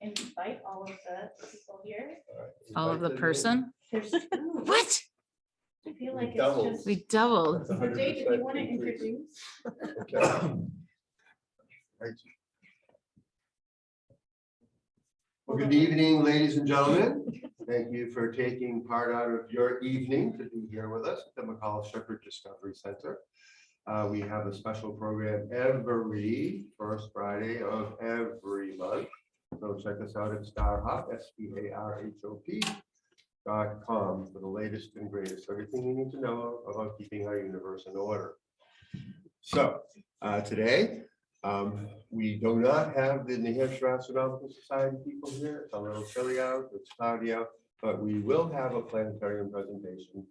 invite all of the people here. All of the person? There's two. What? I feel like doubled. it's just. We doubled. That's a So Dave, if 100% you want to increase. introduce. Okay. Right. Well, good evening, ladies and gentlemen. Thank you for taking part out of your evening to be here with us at the McAuliffe-Shepard Discovery Center. We have a special program every first Friday of every month. So check us out at StarHop, StarHop.com for the latest and greatest, everything you need to know about keeping our universe in order. So today, we do not have the New Hampshire Astronomical Society people here. It's a little chilly out, it's cloudy out, but we will have a planetarium presentation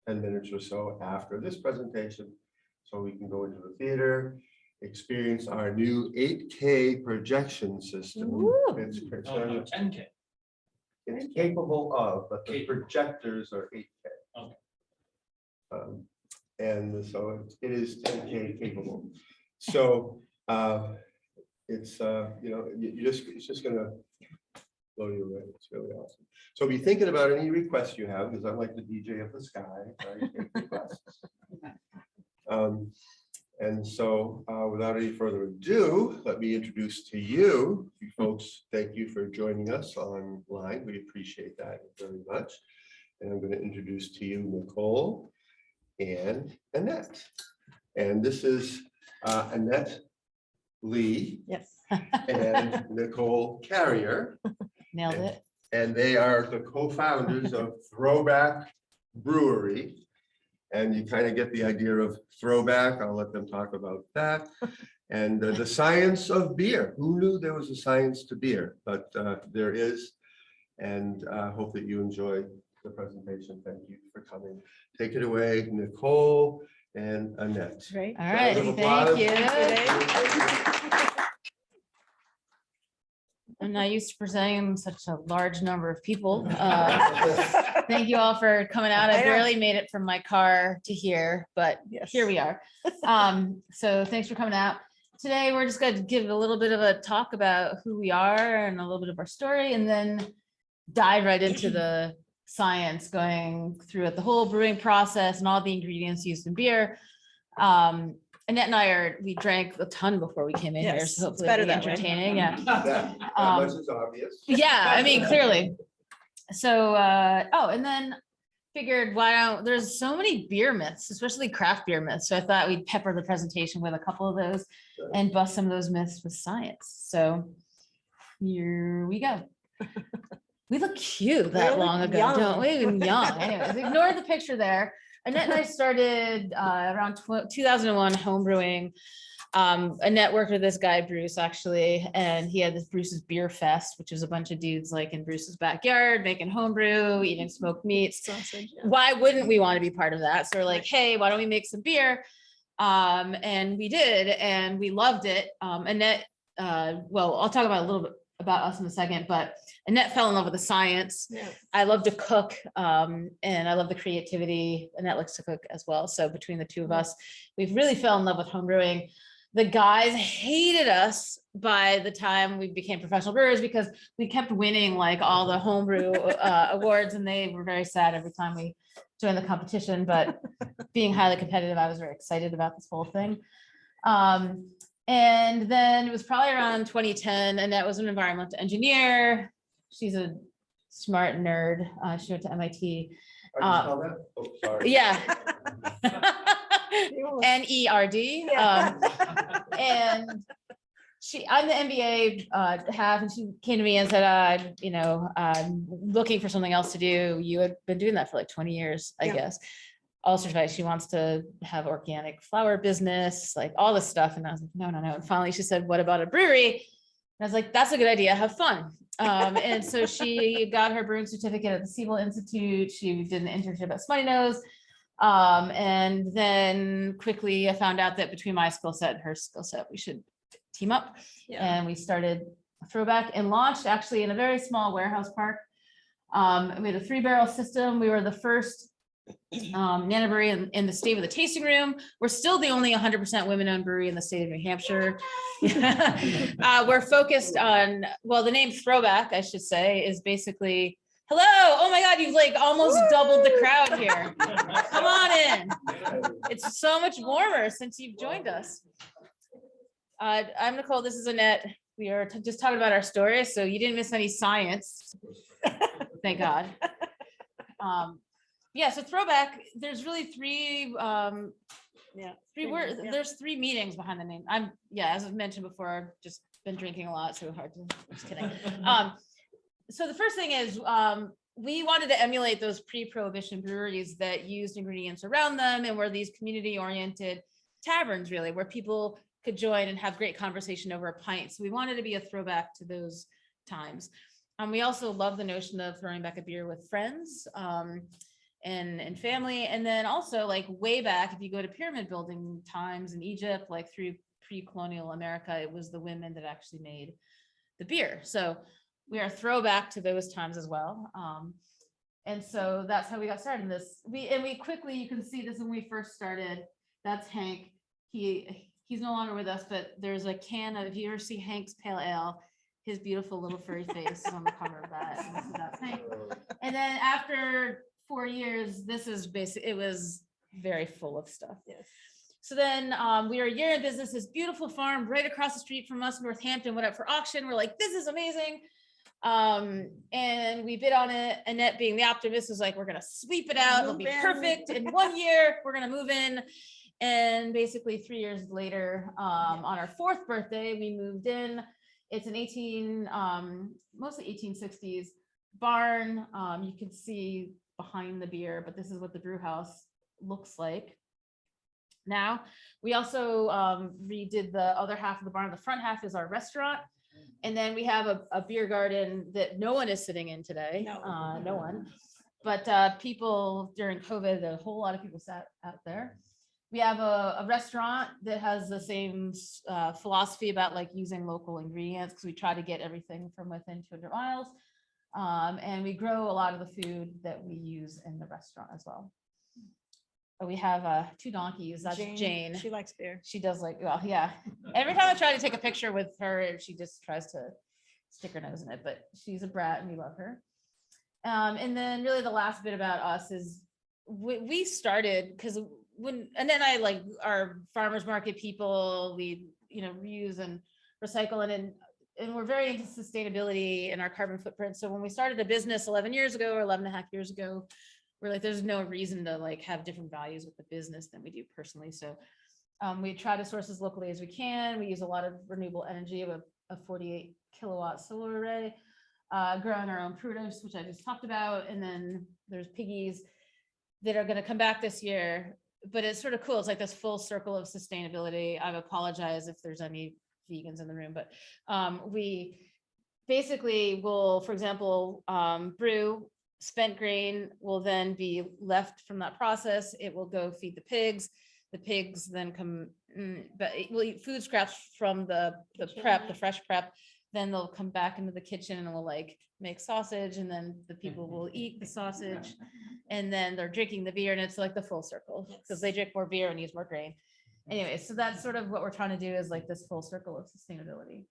10 minutes or so after this presentation. So we can go into the theater, experience our new 8K projection system. Woo. It's, Oh, no, 10K. it's capable of, but the projectors are 8K. Okay. And so it is 10K capable. So it's you know, it's just gonna blow you away. It's really awesome. So be thinking about any requests you have, because I'm like the DJ of the sky. I take requests. And so without any further ado, let me introduce to you folks. Thank you for joining us online. We appreciate that very much. And I'm going to introduce to you Nicole and Annette. And this is Annette Lee Yes. and Nicole Carrier. Nailed it. And they are the co-founders of Throwback Brewery. And you kind of get the idea of throwback. I'll let them talk about that. And the science of beer. Who knew there was a science to beer? But there is. And I hope that you enjoy the presentation. Thank you for coming. Take it away, Nicole and Annette. Right. All right. Round of Thank applause. you. I'm not used to presenting such a large number of people. Thank you all for coming out. I barely made it from my car to here, but here we are. So thanks for coming out. Today, we're just going to give a little bit of a talk about who we are and a little bit of our story, and then dive right into the science, going through it, the whole brewing process and all the ingredients used in beer. Annette and we drank a ton before we came in here, so hopefully it'll be entertaining. Yeah. That much is obvious. Yeah, I mean, clearly. So, oh, and then figured there's so many beer myths, especially craft beer myths. So I thought we'd pepper the presentation with a couple of those and bust some of those myths with science. So here we go. We look cute that long ago, don't we? Young. Anyways, ignore the picture there. Annette and I started around 2001 home brewing. Annette worked with this guy, Bruce, actually, and he had this Bruce's Beer Fest, which was a bunch of dudes like in Bruce's backyard, making homebrew, eating smoked meats. Sausage, yeah. Why wouldn't we want to be part of that? So we're like, hey, why don't we make some beer? And we did, and we loved it. Annette, well, I'll talk about a little bit about us in a second, but Annette fell in love with the science. Yeah. I love to cook, and I love the creativity. Annette likes to cook as well. So between the two of us, we've really fell in love with homebrewing. The guys hated us by the time we became professional brewers because we kept winning like all the homebrew awards, and they were very sad every time we joined the competition. But being highly competitive, I was very excited about this whole thing. And then it was probably around 2010, and that was an environmental engineer. She's a smart nerd. She went to MIT. Oh, sorry. Yeah. NERD. And I'm the MBA half, and she came to me and said, you know, I'm looking for something else to do. You had been doing that for like 20 years, I guess. All certified. She wants to have organic flower business, like all this stuff. And I was like, no. And finally she said, what about a brewery? And I was like, that's a good idea. Have fun. And so she got her brewing certificate at the Siebel Institute. She did an internship at Smutty Nose. And then quickly I found out that between my skill set and her skill set, we should team up. Yeah. And we started Throwback and launched actually in a very small warehouse park. We had a 3-barrel system. We were the first Nana Brewery in the state with a tasting room. We're still the only 100% women-owned brewery in the state of New Hampshire. We're focused on, well, the name Throwback, I should say, is basically, hello, oh my God, you've like almost doubled the crowd here. Come on in. It's so much warmer since you've joined us. I'm Nicole, this is Annette. We are just talking about our story, so you didn't miss any science. Thank God. Yeah, so Throwback, there's really three words, there's three meanings behind the name. As I've mentioned before, I've just been drinking a lot, so hard to, just kidding. So the first thing is, we wanted to emulate those pre-prohibition breweries that used ingredients around them and were these community-oriented taverns, really, where people could join and have great conversation over a pint. So we wanted to be a throwback to those times. We also love the notion of throwing back a beer with friends and family. And then also, like, way back, if you go to pyramid building times in Egypt, like through pre-colonial America, it was the women that actually made the beer. So we are a throwback to those times as well. And so that's how we got started in this. We quickly, you can see this when we first started. That's Hank. He's no longer with us, but there's a can of, if you ever see Hank's Pale Ale, his beautiful little furry face is on the cover of that. And so that's Hank. And then after 4 years, this is basically, it was very full of stuff. Yes. So then we were a year in business, this beautiful farm right across the street from us, Northampton, went up for auction. We're like, this is amazing. And we bid on it. Annette, being the optimist, was like, we're going to sweep it out. It'll be perfect. In 1 year, we're going to move in. And basically 3 years later, on our 4th birthday, we moved in. It's an mostly 1860s barn. You can see behind the beer, but this is what the brew house looks like. Now, we also redid the other half of the barn. The front half is our restaurant. And then we have a beer garden that no one is sitting in today. No one. But people during COVID, a whole lot of people sat out there. We have a restaurant that has the same philosophy about like using local ingredients, because we try to get everything from within 200 miles. And we grow a lot of the food that we use in the restaurant as well. We have 2 donkeys. That's Jane. She likes beer. She does like, well, yeah. Every time I try to take a picture with her, she just tries to stick her nose in it, but she's a brat and we love her. And then really the last bit about us is we started because when, and then I like our farmers market people, we, reuse and recycle and we're very into sustainability and our carbon footprint. So when we started a business 11 years ago or 11 and a half years ago, we're like, there's no reason to like have different values with the business than we do personally. So we try to source as locally as we can. We use a lot of renewable energy of a 48 kilowatt solar array, growing our own produce, which I just talked about. And then there's piggies that are going to come back this year, but it's sort of cool. It's like this full circle of sustainability. I apologize if there's any vegans in the room, but we basically will, for example, brew. Spent grain will then be left from that process. It will go feed the pigs. The pigs then come, but we'll eat food scraps from the prep, the fresh prep. Then they'll come back into the kitchen and we'll like make sausage, and then the people will eat the sausage, and then they're drinking the beer, and it's like the full circle because they drink more beer and use more grain. Anyway, so that's sort of what we're trying to do, is like this full circle of sustainability.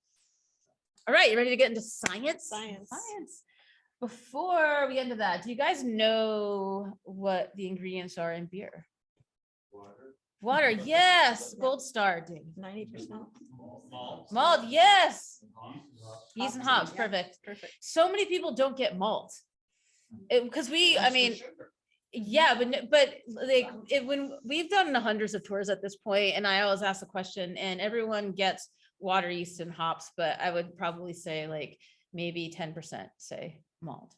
All right, you ready to get into science? Science. Before we get into that, do you guys know what the ingredients are in beer? Water, yes. Gold star, Dave. 90%. Malt, yes. Yeast and hops, Yeah. perfect. Perfect. So many people don't get malt. Because yeah, but like when we've done hundreds of tours at this point, and I always ask the question, and everyone gets water, yeast, and hops, but I would probably say like maybe 10% say malt.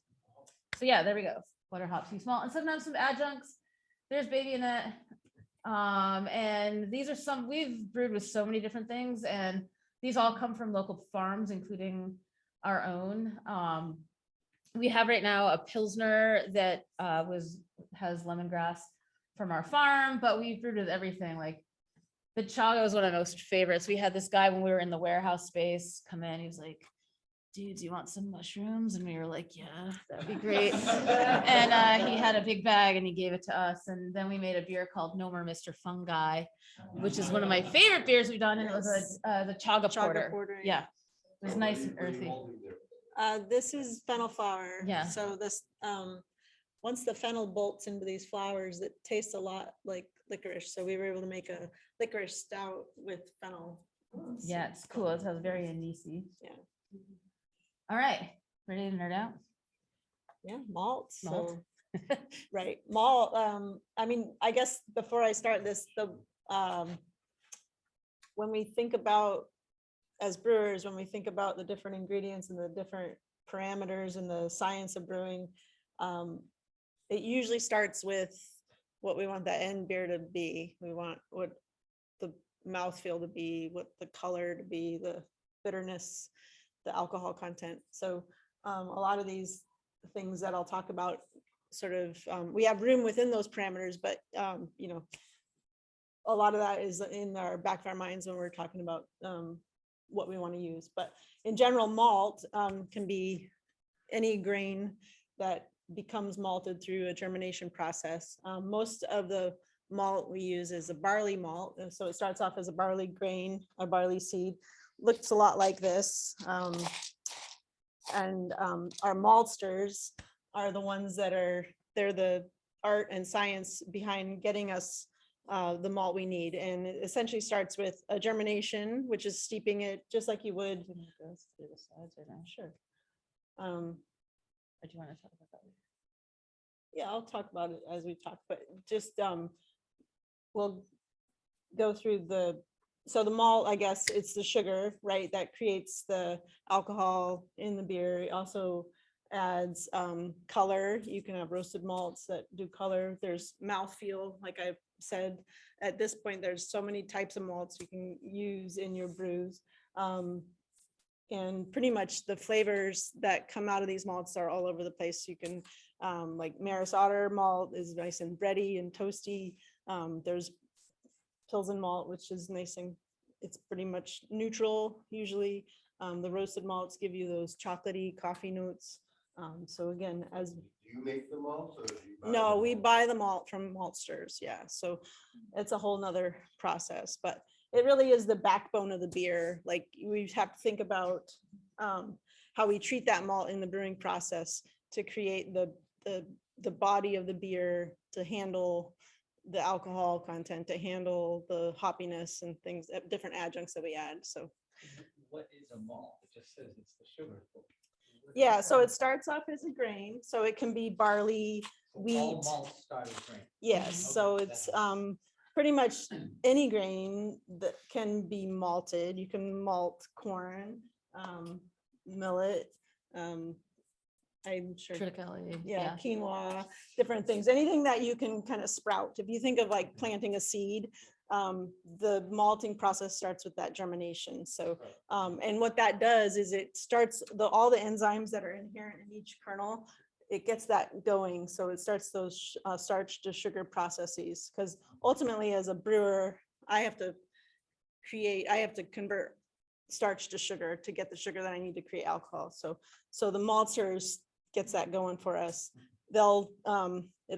So yeah, there we go. Water, hops, yeast, malt, and sometimes some adjuncts. There's baby in it. And these are some, we've brewed with so many different things, and these all come from local farms, including our own. We have right now a Pilsner that has lemongrass from our farm, but we've brewed with everything. Like the Chaga is one of my most favorites. We had this guy when we were in the warehouse space come in. He was like, dude, do you want some mushrooms? And we were like, yeah, that'd be great. And he had a big bag and he gave it to us. And then we made a beer called No More Mr. Fungi, which is one of my favorite beers we've done. And it was the chaga porter. Yeah, it was nice and earthy. This is fennel flower. Yeah. So this, once the fennel bolts into these flowers, it tastes a lot like licorice. So we were able to make a licorice stout with fennel. Yeah, it's cool. It has very anisey. Yeah. All right, ready to nerd out? Yeah, malt. Malt. So, right, malt. I mean, I guess before I start this, when we think about, as brewers, when we think about the different ingredients and the different parameters and the science of brewing, it usually starts with what we want the end beer to be. We want what the mouthfeel to be, what the color to be, the bitterness, the alcohol content. So a lot of these things that I'll talk about sort of, we have room within those parameters, but you know, a lot of that is in our back of our minds when we're talking about what we want to use. But in general, malt can be any grain that becomes malted through a germination process. Most of the malt we use is a barley malt. And so it starts off as a barley grain, a barley seed, looks a lot like this. And our maltsters are the ones that they're the art and science behind getting us the malt we need. And it essentially starts with a germination, which is steeping it just like you would. Sure. Or do you want to talk about that? Yeah, I'll talk about it as we talk, but just we'll go through so the malt, I guess it's the sugar, right, that creates the alcohol in the beer. It also adds color. You can have roasted malts that do color. There's mouthfeel, like I said. At this point, there's so many types of malts you can use in your brews. And pretty much the flavors that come out of these malts are all over the place. You can, like Maris Otter malt is nice and bready and toasty. There's Pilsen malt, which is nice and it's pretty much neutral usually. The roasted malts give you those chocolatey coffee notes. So again, as Do you make the malts or do you buy no, them? we buy the malt from maltsters. Yeah. So it's a whole nother process, but it really is the backbone of the beer. Like we have to think about how we treat that malt in the brewing process to create the body of the beer, to handle the alcohol content, to handle the hoppiness and things, different adjuncts that we add. So What is a malt? It just says it's the sugar. yeah, so it starts off as a grain, so it can be barley, All wheat. malts start as grain. Yes, Mhm. so Okay, it's that pretty much any grain that can be malted. You can malt corn, millet, I'm sure, Triticale. yeah, quinoa, different things, anything that you can kind of sprout. If you think of like planting a seed, the malting process starts with that germination. So, and what that does is it starts all the enzymes that are inherent in each kernel, it gets that going. So it starts those starch to sugar processes, because ultimately as a brewer, I have to convert starch to sugar to get the sugar that I need to create alcohol. So the maltsters gets that going for us. It'll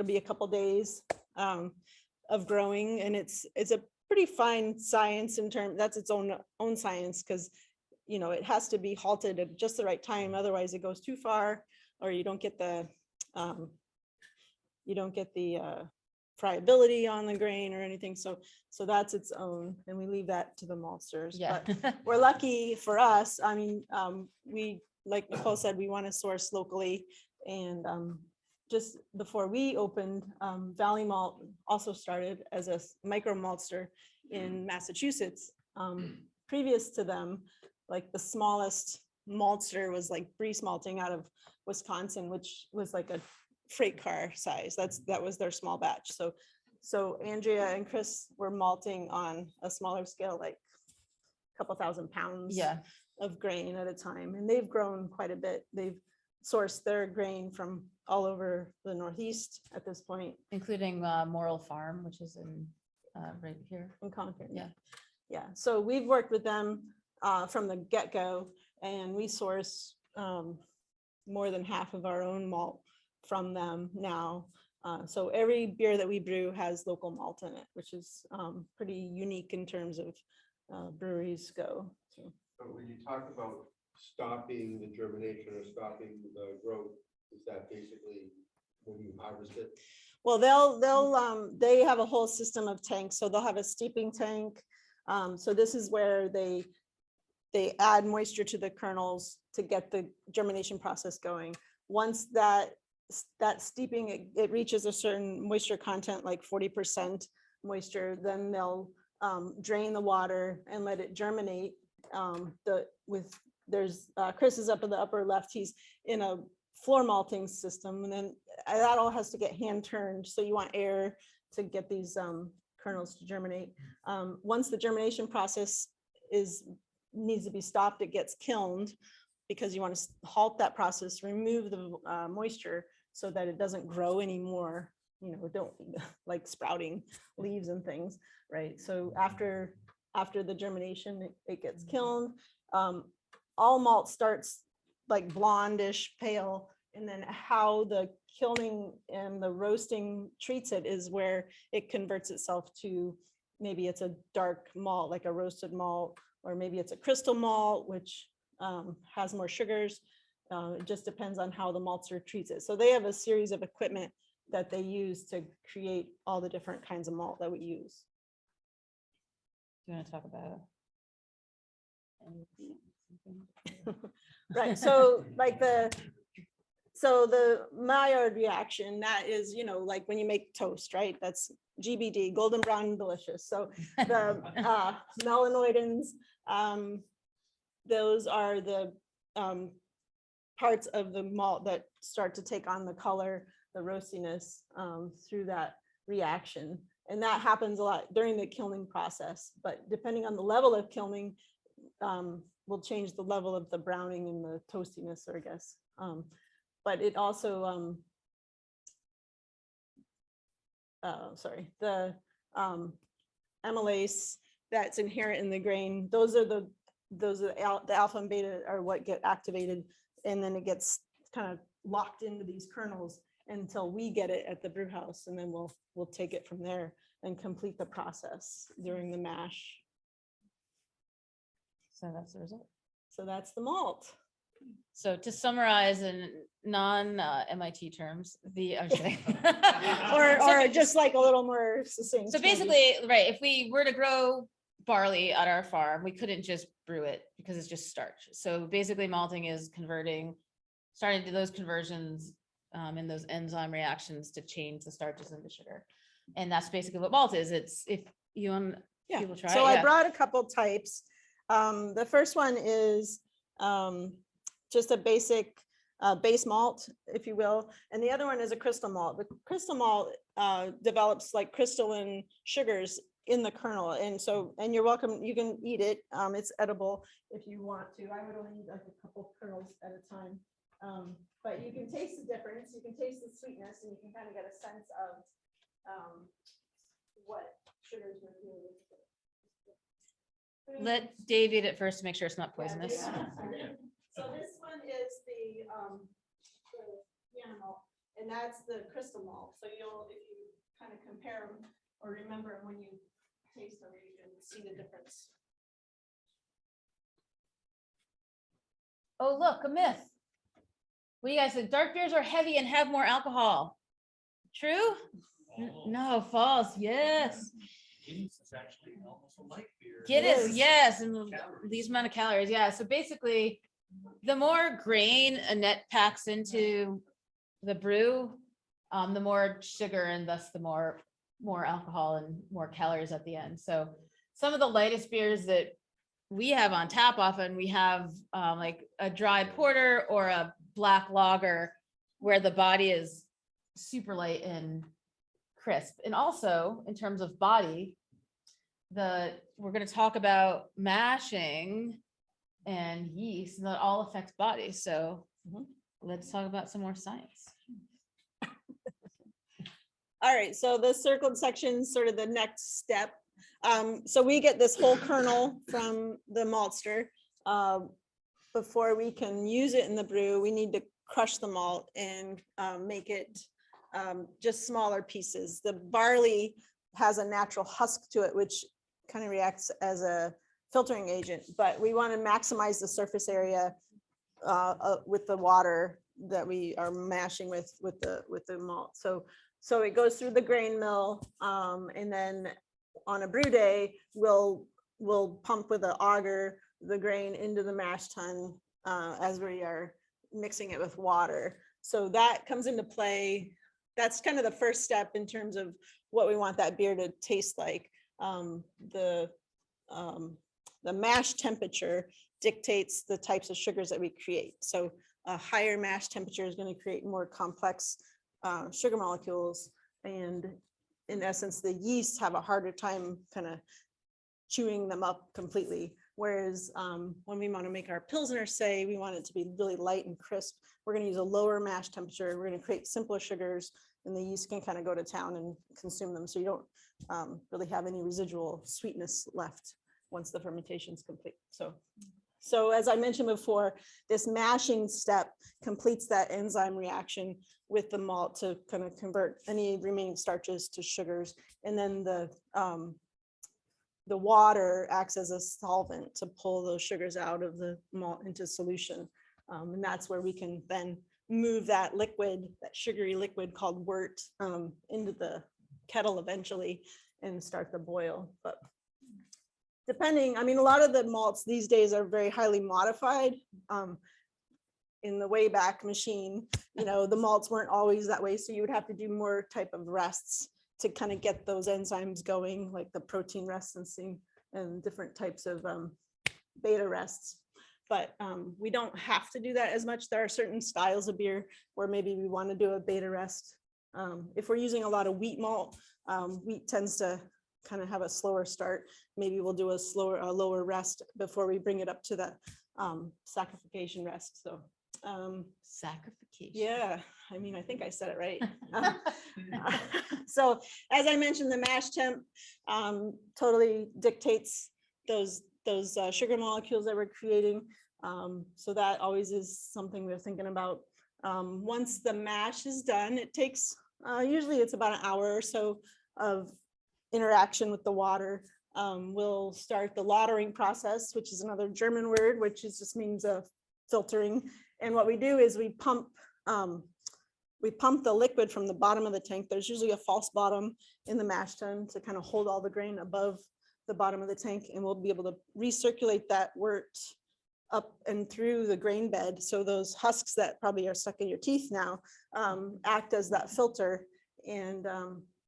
be a couple days of growing, and it's a pretty fine science in terms, that's its own science, because you know it has to be halted at just the right time, otherwise it goes too far, or you don't get the friability on the grain or anything. So that's its own, and we leave that to the maltsters. Yeah. But we're lucky for us. I mean, we, like Nicole said, we want to source locally, and just before we opened, Valley Malt also started as a micro maltster in Massachusetts. Previous to them, like the smallest maltster was like Breeze Malting out of Wisconsin, which was like a freight car size. That was their small batch. So Andrea and Chris were malting on a smaller scale, like a couple thousand pounds Yeah. of grain at a time, and they've grown quite a bit. They've sourced their grain from all over the Northeast at this point. Including Moral Farm, which is in right here. In Concord. Yeah. Yeah. So we've worked with them from the get-go, and we source more than half of our own malt from them now. So every beer that we brew has local malt in it, which is pretty unique in terms of breweries go. So. But when you talk about stopping the germination or stopping the growth, is that basically when you harvest it? Well, they have a whole system of tanks, so they'll have a steeping tank. So this is where they add moisture to the kernels to get the germination process going. Once that steeping, it reaches a certain moisture content, like 40% moisture, then they'll drain the water and let it germinate. Chris is up in the upper left, he's in a floor malting system, and then that all has to get hand turned. So you want air to get these kernels to germinate. Once the germination process needs to be stopped, it gets kilned, because you want to halt that process, remove the moisture so that it doesn't grow anymore. Don't like sprouting leaves and things, right? So after the germination, it gets kilned. All malt starts like blondish pale, and then how the kilning and the roasting treats it is where it converts itself to, maybe it's a dark malt, like a roasted malt, or maybe it's a crystal malt, which has more sugars. It just depends on how the maltster treats it. So they have a series of equipment that they use to create all the different kinds of malt that we use. Do you want to talk about anything? Right, so like the Maillard reaction, that is, like when you make toast, right? That's GBD, golden brown and delicious. So the melanoidins, those are the parts of the malt that start to take on the color, the roastiness through that reaction. And that happens a lot during the kilning process, but depending on the level of kilning, will change the level of the browning and the toastiness, I guess. But it also, the amylase that's inherent in the grain, those are the alpha and beta are what get activated, and then it gets kind of locked into these kernels until we get it at the brew house, and then we'll take it from there and complete the process during the mash. So that's the result. So that's the malt. So to summarize in non-MIT terms, I'm kidding. or just like a little more succinct. So maybe. basically, right, if we were to grow barley at our farm, we couldn't just brew it because it's just starch. So basically malting is starting to do those conversions in those enzyme reactions to change the starches into sugar. And that's basically what malt is. It's, if you want people try it. I brought a couple types. The first one is just a basic base malt, if you will. And the other one is a crystal malt. The crystal malt develops like crystalline sugars in the kernel. And you're welcome, you can eat it. It's edible if you want to. I would only eat like a couple kernels at a time. But you can taste the difference. You can taste the sweetness, and you can kind of get a sense of what sugars are doing. Let Dave eat it first to make sure it's not poisonous. So this one is the piano malt, and that's the crystal malt. So if you kind of compare them or remember them when you taste them, you can see the difference. Oh, look, a myth. What do you guys think? Dark beers are heavy and have more alcohol. True? No, false. Yes. Guinness is actually almost a light beer. Guinness, is. yes, and these amount of calories. Yeah. So basically, the more grain Annette packs into the brew, the more sugar and thus the more alcohol and more calories at the end. So some of the lightest beers that we have on tap, often we have like a dry porter or a black lager where the body is super light and crisp. And also in terms of body, we're going to talk about mashing and yeast, and that all affects body. So let's talk about some more science. All right, so the circled section is sort of the next step. So we get this whole kernel from the maltster, before we can use it in the brew, we need to crush the malt and make it just smaller pieces. The barley has a natural husk to it, which kind of reacts as a filtering agent, but we want to maximize the surface area with the water that we are mashing with the malt. So it goes through the grain mill, and then on a brew day, we'll pump with an auger the grain into the mash tun as we are mixing it with water. So that comes into play. That's kind of the first step in terms of what we want that beer to taste like. The mash temperature dictates the types of sugars that we create. So a higher mash temperature is going to create more complex sugar molecules. And in essence, the yeast have a harder time kind of chewing them up completely. Whereas when we want to make our Pilsner, say we want it to be really light and crisp, we're going to use a lower mash temperature. We're going to create simpler sugars, and the yeast can kind of go to town and consume them. So you don't really have any residual sweetness left once the fermentation is complete. So as I mentioned before, this mashing step completes that enzyme reaction with the malt to kind of convert any remaining starches to sugars. And then the water acts as a solvent to pull those sugars out of the malt into solution. And that's where we can then move that liquid, that sugary liquid called wort, into the kettle eventually and start the boil. But depending, I mean, a lot of the malts these days are very highly modified. In the Wayback Machine, the malts weren't always that way. So you would have to do more type of rests to kind of get those enzymes going, like the protein rests and different types of beta rests. But we don't have to do that as much. There are certain styles of beer where maybe we want to do a beta rest. If we're using a lot of wheat malt, wheat tends to kind of have a slower start. Maybe we'll do a lower rest before we bring it up to the saccharification rest. So Saccharification. yeah, I mean, I think I said it right. So as I mentioned, the mash temp totally dictates those sugar molecules that we're creating. So that always is something we're thinking about. Once the mash is done, it takes, usually it's about an hour or so of interaction with the water. We'll start the lautering process, which is another German word, which just means filtering. And what we do is we pump the liquid from the bottom of the tank. There's usually a false bottom in the mash tun to kind of hold all the grain above the bottom of the tank, and we'll be able to recirculate that wort up and through the grain bed. So those husks that probably are stuck in your teeth now act as that filter, and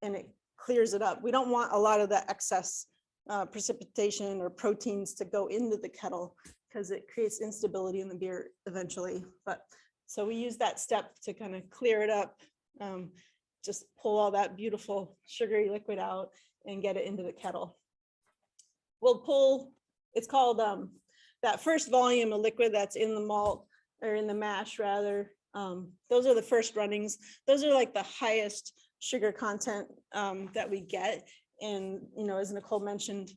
it clears it up. We don't want a lot of that excess precipitation or proteins to go into the kettle because it creates instability in the beer eventually. But so we use that step to kind of clear it up, just pull all that beautiful sugary liquid out and get it into the kettle. We'll pull, it's called that first volume of liquid that's in the malt, or in the mash rather. Those are the first runnings. Those are like the highest sugar content that we get. And, as Nicole mentioned,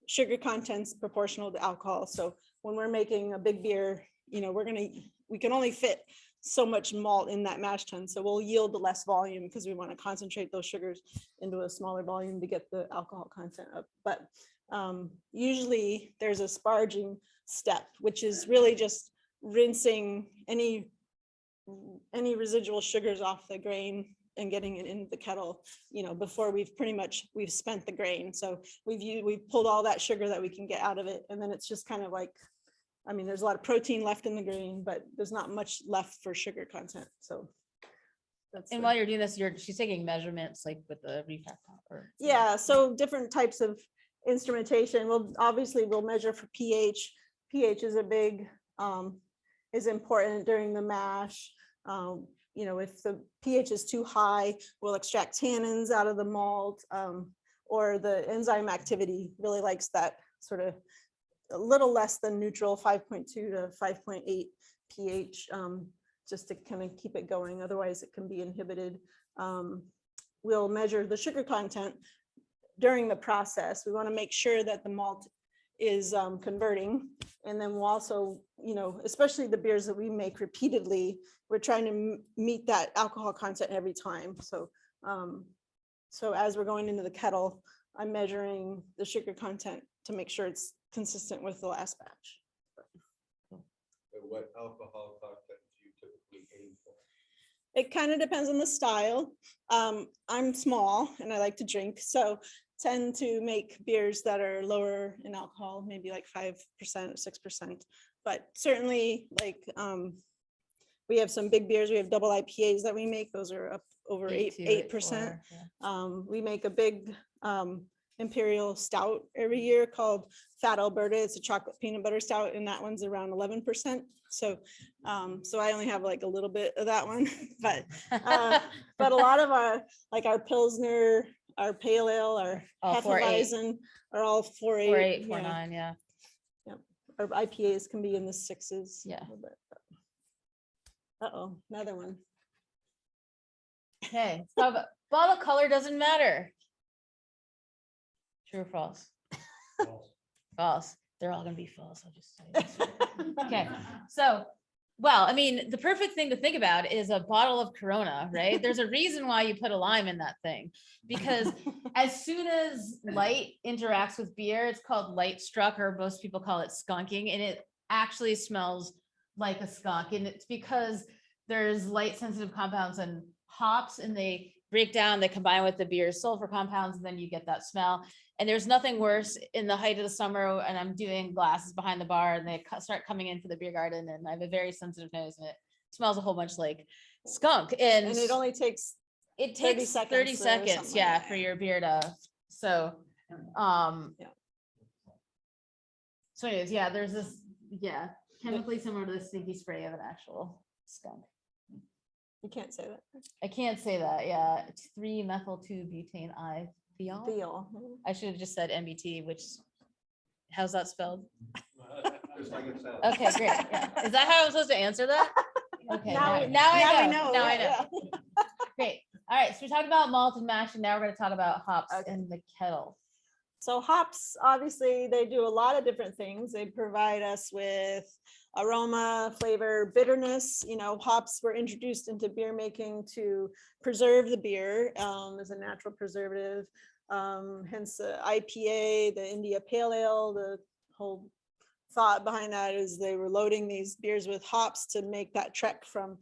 sugar content's proportional to alcohol. So when we're making a big beer, we can only fit so much malt in that mash tun. So we'll yield less volume because we want to concentrate those sugars into a smaller volume to get the alcohol content up. But usually there's a sparging step, which is really just rinsing any residual sugars off the grain and getting it into the kettle, before we've spent the grain. So we've pulled all that sugar that we can get out of it. And then it's just kind of like, I mean, there's a lot of protein left in the grain, but there's not much left for sugar content. So that's. And while you're doing this, she's taking measurements like with the refract popper. Yeah, so different types of instrumentation. We'll measure for pH. pH is a big, is important during the mash. If the pH is too high, we'll extract tannins out of the malt, or the enzyme activity really likes that sort of a little less than neutral, 5.2 to 5.8 pH, just to kind of keep it going. Otherwise, it can be inhibited. We'll measure the sugar content during the process. We want to make sure that the malt is converting. And then we'll also, especially the beers that we make repeatedly, we're trying to meet that alcohol content every time. So, so as we're going into the kettle, I'm measuring the sugar content to make sure it's consistent with the last batch. What alcohol content do you typically aim for? It kind of depends on the style. I'm small and I like to drink, so tend to make beers that are lower in alcohol, maybe like 5% or 6%. But certainly, like we have some big beers. We have double IPAs that we make. Those are up over 8%. We make a big imperial stout every year called Fat Alberta. It's a chocolate peanut butter stout, and that one's around 11%. So, so I only have like a little bit of that one, but a lot of our Pilsner, our Pale Ale, our All 4.8. Hefeweizen are all 4.8. 4.8, yeah. 4.9, yeah. Our IPAs can be in the 6s. Yeah. Uh-oh, another one. Okay, so bottle color doesn't matter. True or false? False. They're all gonna be false, I'll just say. Okay, so, well, I mean, the perfect thing to think about is a bottle of Corona, right? There's a reason why you put a lime in that thing, because as soon as light interacts with beer, it's called light struck, or most people call it skunking, and it actually smells like a skunk. And it's because there's light sensitive compounds and hops, and they break down, they combine with the beer's sulfur compounds, and then you get that smell. And there's nothing worse in the height of the summer, and I'm doing glasses behind the bar, and they start coming into the beer garden, and I have a very sensitive nose, and it smells a whole bunch like skunk. And And it only takes, it 30 takes seconds 30 or seconds, something like yeah, that. for your beer to, so, so anyways, yeah, there's this, yeah, chemically similar to the stinky spray of an actual skunk. you can't say that. I can't say that, yeah, it's 3-methyl-2-butane thiol. Feel. I should have just said MBT, which, how's that spelled? Just like it sounds. Okay, great, yeah. Is that how I'm supposed to answer that? Okay, Now we now I know, now I yeah, know. Great, all right, so we talked about malt and mash, and now we're gonna talk about hops Okay. in the kettle. So hops, obviously, they do a lot of different things. They provide us with aroma, flavor, bitterness. Hops were introduced into beer making to preserve the beer as a natural preservative. Hence the IPA, the India Pale Ale. The whole thought behind that is they were loading these beers with hops to make that trek from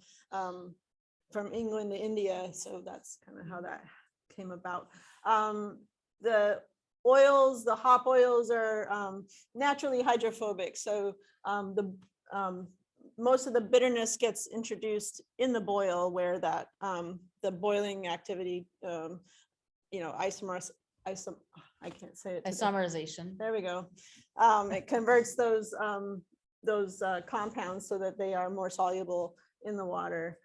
England to India. So that's kind of how that came about. The oils, the hop oils are naturally hydrophobic. So most of the bitterness gets introduced in the boil, where that the boiling activity, I can't say it today. Isomerization. There we go. It converts those compounds so that they are more soluble in the water.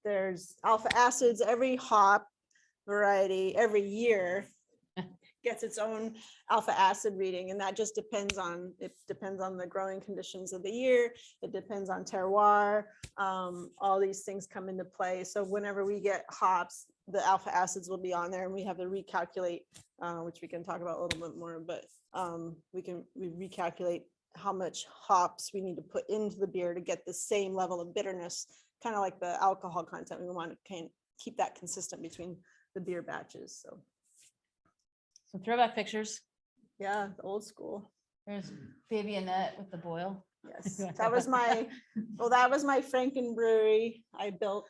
There's alpha acids. Every hop variety every year gets its own alpha acid reading, and that just depends on the growing conditions of the year. It depends on terroir. All these things come into play. So whenever we get hops, the alpha acids will be on there, and we have to recalculate, which we can talk about a little bit more, but we recalculate how much hops we need to put into the beer to get the same level of bitterness, kind of like the alcohol content. We want to keep that consistent between the beer batches. So So throwback pictures. yeah, the old school. There's baby Annette with the boil. Yes, that was my Franken brewery I built.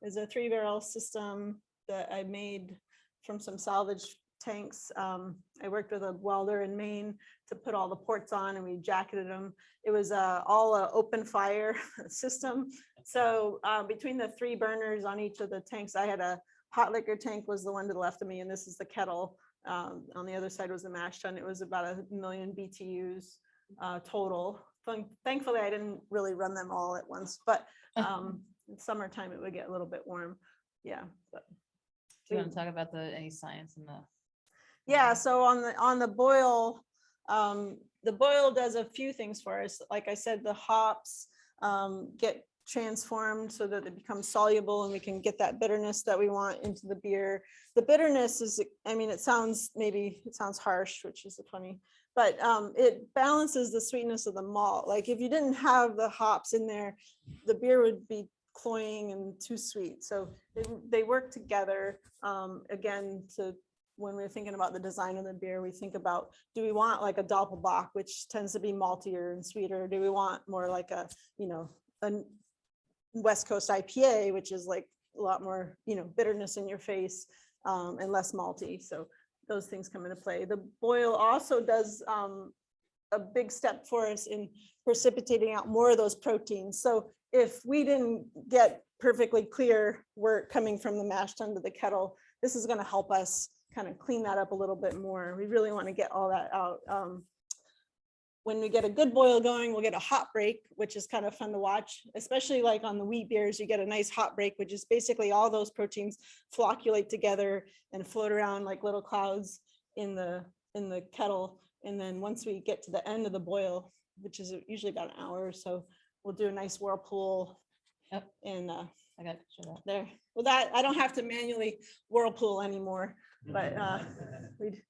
Is a 3-barrel system that I made from some salvage tanks. I worked with a welder in Maine to put all the ports on, and we jacketed them. It was all an open fire system. So between the 3 burners on each of the tanks, I had a hot liquor tank was the one to the left of me, and this is the kettle. On the other side was the mash tun. It was about 1 million BTUs total. Thankfully, I didn't really run them all at once, but in summertime it would get a little bit warm. Yeah. But Do you want to talk about any science in the? yeah, so on the boil does a few things for us. Like I said, the hops get transformed so that it becomes soluble and we can get that bitterness that we want into the beer. The bitterness is, I mean, it sounds harsh, which is funny, but it balances the sweetness of the malt. Like if you didn't have the hops in there, the beer would be cloying and too sweet. So they work together. Again, when we're thinking about the design of the beer, we think about, do we want like a Doppelbock, which tends to be maltier and sweeter? Do we want more like a West Coast IPA, which is like a lot more, bitterness in your face, and less malty? So those things come into play. The boil also does a big step for us in precipitating out more of those proteins. So if we didn't get perfectly clear wort coming from the mash tun to the kettle, this is going to help us kind of clean that up a little bit more. We really want to get all that out. When we get a good boil going, we'll get a hop break, which is kind of fun to watch, especially like on the wheat beers. You get a nice hop break, which is basically all those proteins flocculate together and float around like little clouds in the kettle. And then once we get to the end of the boil, which is usually about an hour or so, we'll do a nice whirlpool. Yep. And I got to show that. there, well, that I don't have to manually whirlpool anymore, but it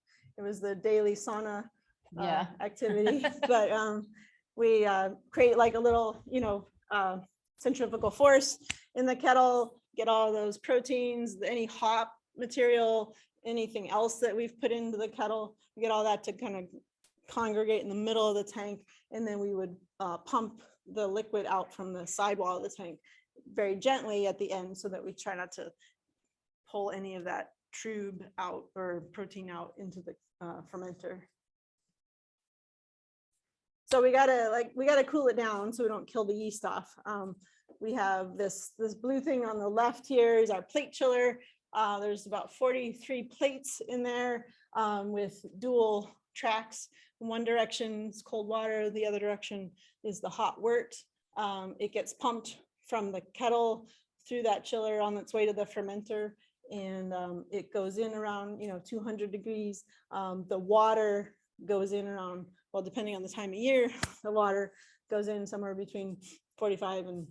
was the daily sauna Yeah. activity. But we create like a little, centrifugal force in the kettle, get all those proteins, any hop material, anything else that we've put into the kettle, we get all that to kind of congregate in the middle of the tank. And then we would pump the liquid out from the sidewall of the tank very gently at the end, so that we try not to pull any of that trube out or protein out into the fermenter. So we gotta cool it down so we don't kill the yeast off. We have this blue thing on the left here is our plate chiller. There's about 43 plates in there with dual tracks. In one direction is cold water, the other direction is the hot wort. It gets pumped from the kettle through that chiller on its way to the fermenter, and it goes in around 200 degrees. The water goes in around, well, depending on the time of year, the water goes in somewhere between 45 and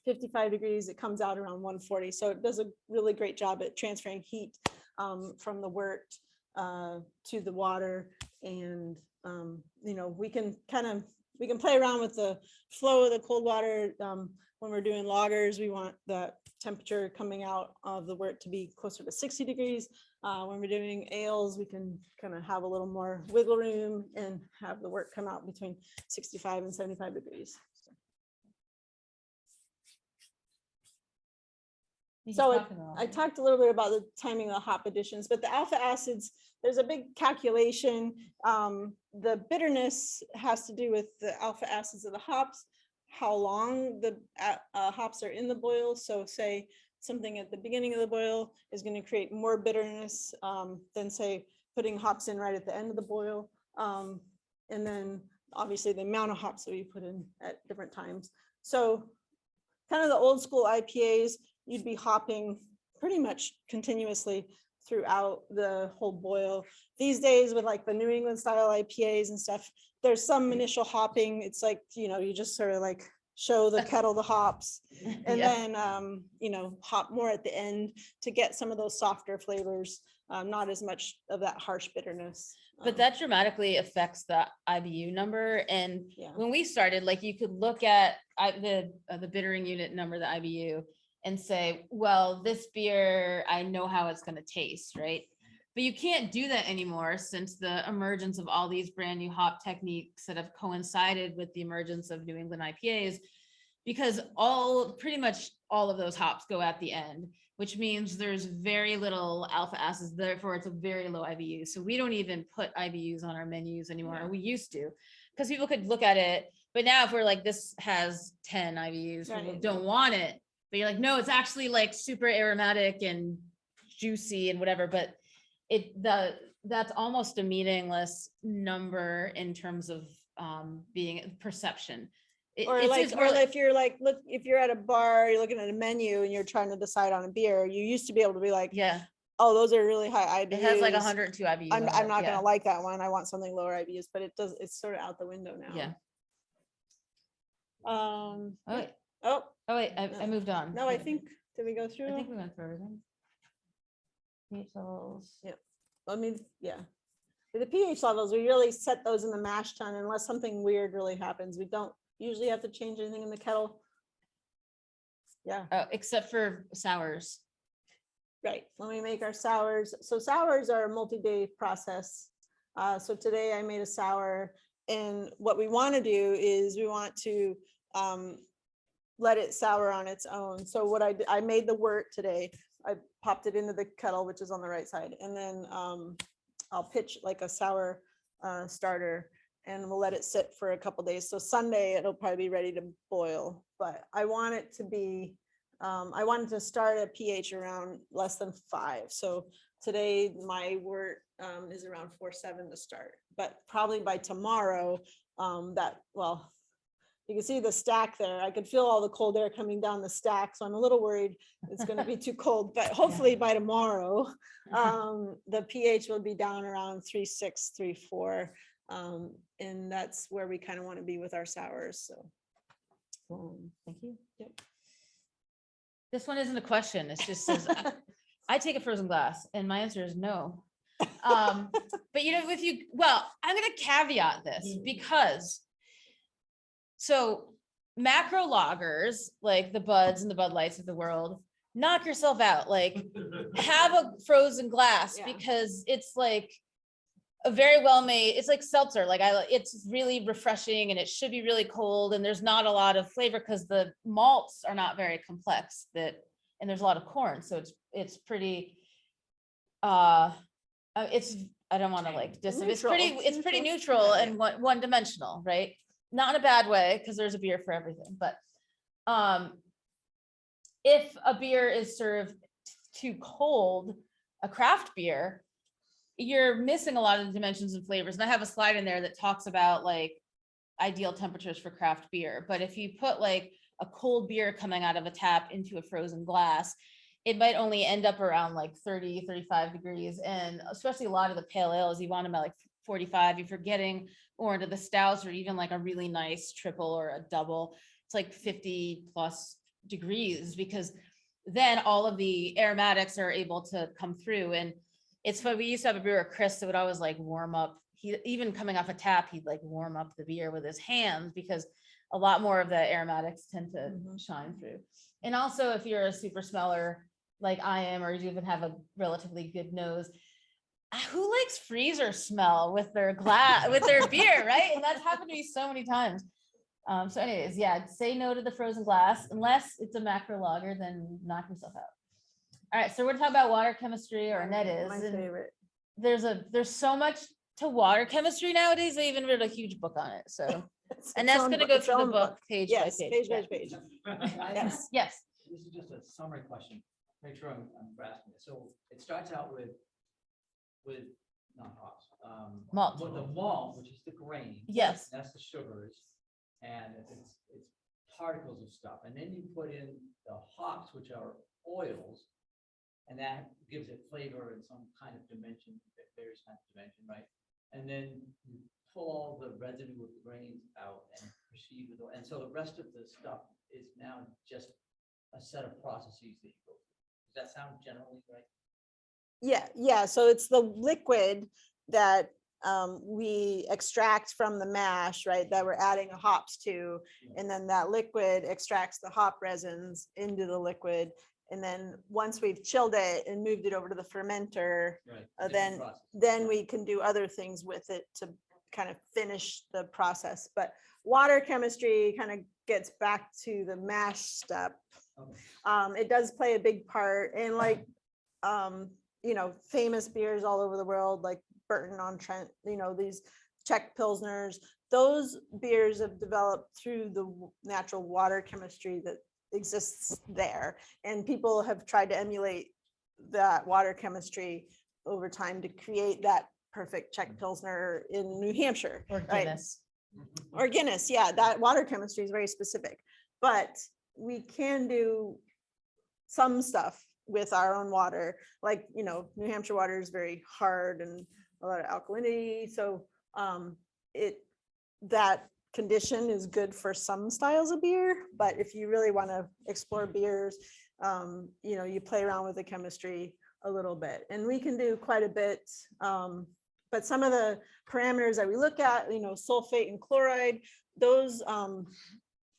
55 degrees. It comes out around 140. So it does a really great job at transferring heat from the wort to the water. And we can play around with the flow of the cold water. When we're doing lagers, we want that temperature coming out of the wort to be closer to 60 degrees. When we're doing ales, we can kind of have a little more wiggle room and have the wort come out between 65 and 75 degrees. So I talked a little bit about the timing of the hop additions, but the alpha acids, there's a big calculation. The bitterness has to do with the alpha acids of the hops, how long the hops are in the boil. So say something at the beginning of the boil is going to create more bitterness than say putting hops in right at the end of the boil. And then obviously the amount of hops that we put in at different times. So kind of the old school IPAs, you'd be hopping pretty much continuously throughout the whole boil. These days with like the New England style IPAs and stuff, there's some initial hopping. It's like, you just sort of like show the kettle the hops and then, hop more at the end to get some of those softer flavors, not as much of that harsh bitterness. But that dramatically affects the IBU number. And when we started, like you could look at the bittering unit number, the IBU, and say, well, this beer, I know how it's going to taste, right? But you can't do that anymore since the emergence of all these brand new hop techniques that have coincided with the emergence of New England IPAs, because pretty much all of those hops go at the end, which means there's very little alpha acids, therefore it's a very low IBU. So we don't even put IBUs on our menus anymore. We used to, because people could look at it, but now if we're like, this has 10 IBUs, people don't want it. But you're like, no, it's actually like super aromatic and juicy and whatever. But that's almost a meaningless number in terms of being perception. If you're like, look, if you're at a bar, you're looking at a menu and you're trying to decide on a beer, you used to be able to be like, oh, those are really high IBUs. It has like 102 IBUs. I'm not going to like that one. I want something lower IBUs, but it's sort of out the window now. Oh, Oh, wait, I moved on. no, I think, did we go through? I think we went through everything. pH levels. I mean, yeah. The pH levels, we really set those in the mash tun unless something weird really happens. We don't usually have to change anything in the kettle. Yeah, Oh, except for sours. right. When we make our sours, so sours are a multi-day process. So today I made a sour, and what we want to do is we want to let it sour on its own. So what I made the wort today. I popped it into the kettle, which is on the right side, and then I'll pitch like a sour starter, and we'll let it sit for a couple days. So Sunday it'll probably be ready to boil, but I want it to be, I wanted to start at pH around less than 5. So today my wort is around 4.7 to start, but probably by tomorrow well, you can see the stack there. I could feel all the cold air coming down the stack. So I'm a little worried it's going to be too cold, but hopefully by tomorrow, the pH will be down around 3.6, 3.4. And that's where we kind of want to be with our sours. So Thank you. Yep. This one isn't a question. It just says, I take a frozen glass, and my answer is no. But I'm going to caveat this because so macro lagers, like the Buds and the Bud Lights of the world, knock yourself out. Like, have a frozen glass Yeah. because it's like a very well made, it's like seltzer. Like it's really refreshing, and it should be really cold, and there's not a lot of flavor because the malts are not very complex, and there's a lot of corn. So it's pretty, I don't want to like it's pretty neutral Yeah, and one dimensional, right? Not in a bad way, because there's a beer for everything, but if a beer is served too cold, a craft beer, you're missing a lot of the dimensions and flavors. And I have a slide in there that talks about like ideal temperatures for craft beer. But if you put like a cold beer coming out of a tap into a frozen glass, it might only end up around like 30, 35 degrees. And especially a lot of the pale ales, you want them at like 45. If you're getting or into the stouts, or even like a really nice triple or a double, it's like 50 plus degrees, because then all of the aromatics are able to come through. And it's funny, we used to have a brewer, Chris, that would always like warm up. He even coming off a tap, he'd like warm up the beer with his hands, because a lot more of the aromatics tend to shine through. And also, if you're a super smeller like I am, or you even have a relatively good nose, who likes freezer smell with their with their beer, right? And that's happened to me so many times. So anyways, yeah, say no to the frozen glass, unless it's a macro lager, then knock yourself out. All right, so we're talking about water chemistry, or Annette is. my favorite. There's so much to water chemistry nowadays. I even read a huge book on it. So, and that's going to go through the book page Yes, by page page. by page. Yes. Yes. This is just a summary question. Make sure I'm grasping it. So it starts out with not hops. Malt. With the malt, which is the grain. Yes. That's the sugars, and it's particles of stuff. And then you put in the hops, which are oils, and that gives it flavor and some kind of dimension, various kinds of dimension, right? And then you pull all the residue of the grains out and proceed with it. And so the rest of the stuff is now just a set of processes that you go through. Does that sound generally right? Yeah. So it's the liquid that we extract from the mash, right? That we're adding hops to, and then that liquid extracts the hop resins into the liquid. And then once we've chilled it and moved it over to the fermenter, Right. then we can do other things with it to kind of finish the process. But water chemistry kind of gets back to the mash step. Okay. It does play a big part in like, famous beers all over the world, like Burton-on-Trent, these Czech Pilsners. Those beers have developed through the natural water chemistry that exists there. And people have tried to emulate that water chemistry over time to create that perfect Czech Pilsner in New Hampshire. Or right? Guinness. Or Guinness, yeah, that water chemistry is very specific, but we can do some stuff with our own water. Like, New Hampshire water is very hard and a lot of alkalinity. So that condition is good for some styles of beer, but if you really want to explore beers, you know, you play around with the chemistry a little bit, and we can do quite a bit. But some of the parameters that we look at, you know, sulfate and chloride, those,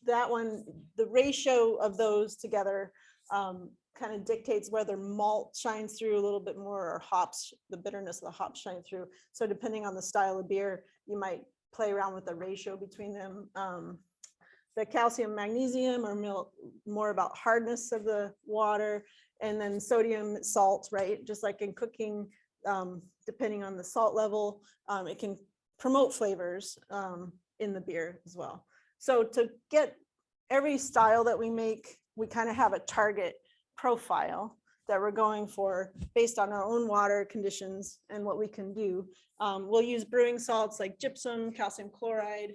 that one, the ratio of those together kind of dictates whether malt shines through a little bit more, or hops, the bitterness of the hops shine through. So depending on the style of beer, you might play around with the ratio between them. The calcium, magnesium are more about hardness of the water, and then sodium, salt, right? Just like in cooking, depending on the salt level, it can promote flavors in the beer as well. So to get every style that we make, we kind of have a target profile that we're going for based on our own water conditions and what we can do. We'll use brewing salts like gypsum, calcium chloride,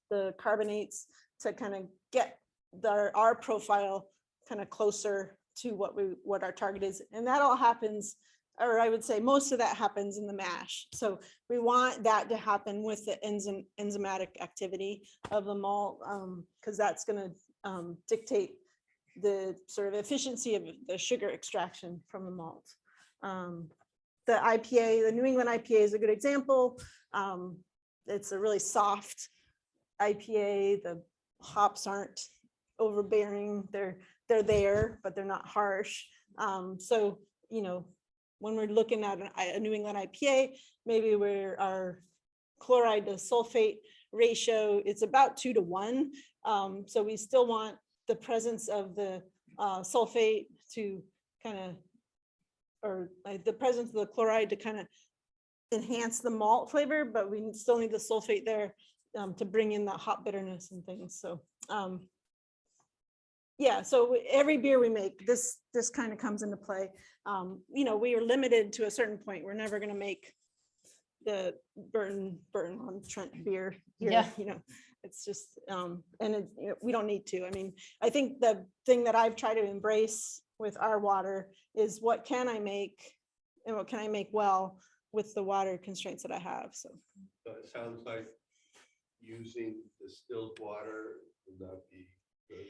the carbonates to kind of get our profile kind of closer to what our target is. And that all happens, or I would say most of that happens in the mash. So we want that to happen with the enzymatic activity of the malt, because that's going to dictate the sort of efficiency of the sugar extraction from the malt. The IPA, the New England IPA is a good example. It's a really soft IPA. The hops aren't overbearing. They're there, but they're not harsh. So, you know, when we're looking at a New England IPA, maybe our chloride to sulfate ratio, it's about 2 to 1. So we still want the presence of the sulfate to kind of, or the presence of the chloride to kind of enhance the malt flavor, but we still need the sulfate there to bring in that hop bitterness and things. So yeah, so every beer we make, this kind of comes into play. You know, we are limited to a certain point. We're never going to make the Burton-on-Trent beer here. Yeah. You know, it's just, and you know, we don't need to. I mean, I think the thing that I've tried to embrace with our water is what can I make and what can I make well with the water constraints that I have. So it sounds like using distilled water would not be good.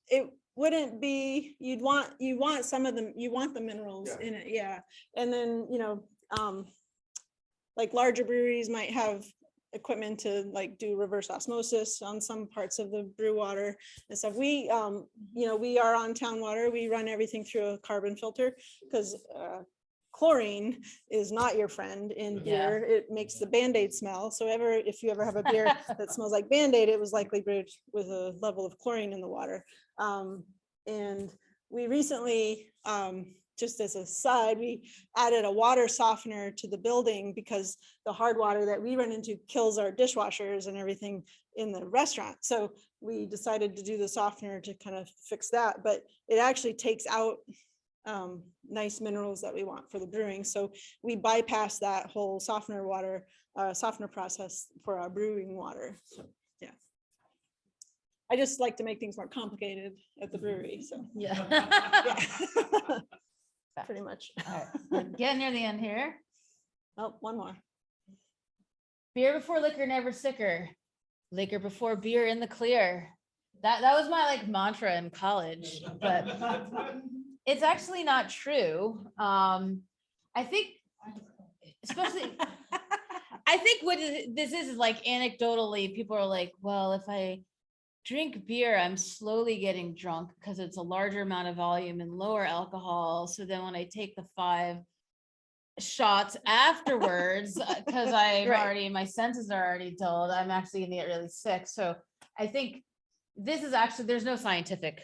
it wouldn't be, you want some of them, you want the minerals in it. Yeah. And then, you know, like larger breweries might have equipment to like do reverse osmosis on some parts of the brew water and stuff. We, you know, we are on town water. We run everything through a carbon filter because chlorine is not your friend in beer. It makes the Band-Aid smell. So if you ever have a beer that smells like Band-Aid, it was likely brewed with a level of chlorine in the water. And we recently, just as a side, we added a water softener to the building because the hard water that we run into kills our dishwashers and everything in the restaurant. So we decided to do the softener to kind of fix that, but it actually takes out nice minerals that we want for the brewing. So we bypass that whole softener process for our brewing water. So yeah. I just like to make things more complicated at the brewery. So Yeah. yeah. Pretty much. All right, we're getting near the end here. Oh, one more. Beer before liquor, never sicker. Liquor before beer in the clear. That was my like mantra in college, but it's actually not true. I think, especially, I think what this is like anecdotally, people are like, well, if I drink beer, I'm slowly getting drunk because it's a larger amount of volume and lower alcohol. So then when I take the 5 shots afterwards, because I'm already, my senses are already dulled, I'm actually gonna get really sick. So I think this is actually, there's no scientific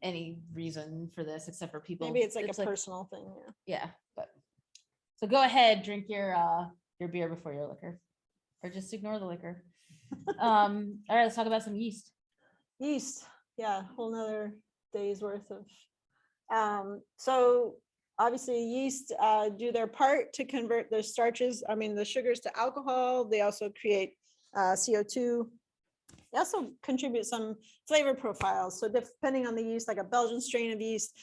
any reason for this except for people. Maybe it's like a personal thing. Yeah, but so go ahead, drink your beer before your liquor, or just ignore the liquor. All right, let's talk about some yeast. Yeast, yeah, whole nother day's worth of. So obviously yeast do their part to convert the starches, the sugars to alcohol. They also create CO2. They also contribute some flavor profiles. So depending on the yeast, like a Belgian strain of yeast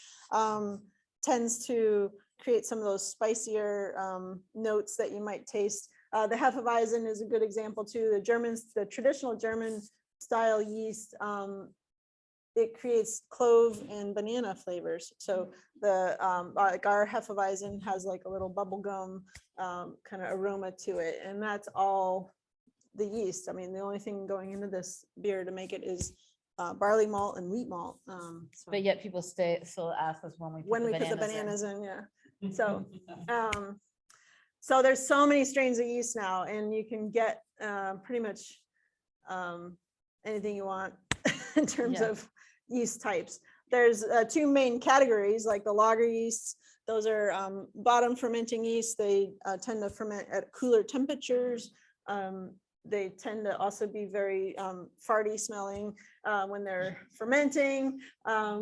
tends to create some of those spicier notes that you might taste. The Hefeweizen is a good example too. The traditional German style yeast, it creates clove and banana flavors. So the like our Hefeweizen has like a little bubble gum kind of aroma to it, and that's all the yeast. I mean, the only thing going into this beer to make it is barley malt and wheat malt. So But yet people still ask us when we when we put the bananas in. bananas in, yeah. So so there's so many strains of yeast now, and you can get pretty much anything you want in terms Yeah. of yeast types. There's two main categories, like the lager yeasts. Those are bottom fermenting yeast. They tend to ferment at cooler temperatures. They tend to also be very farty smelling when they're fermenting.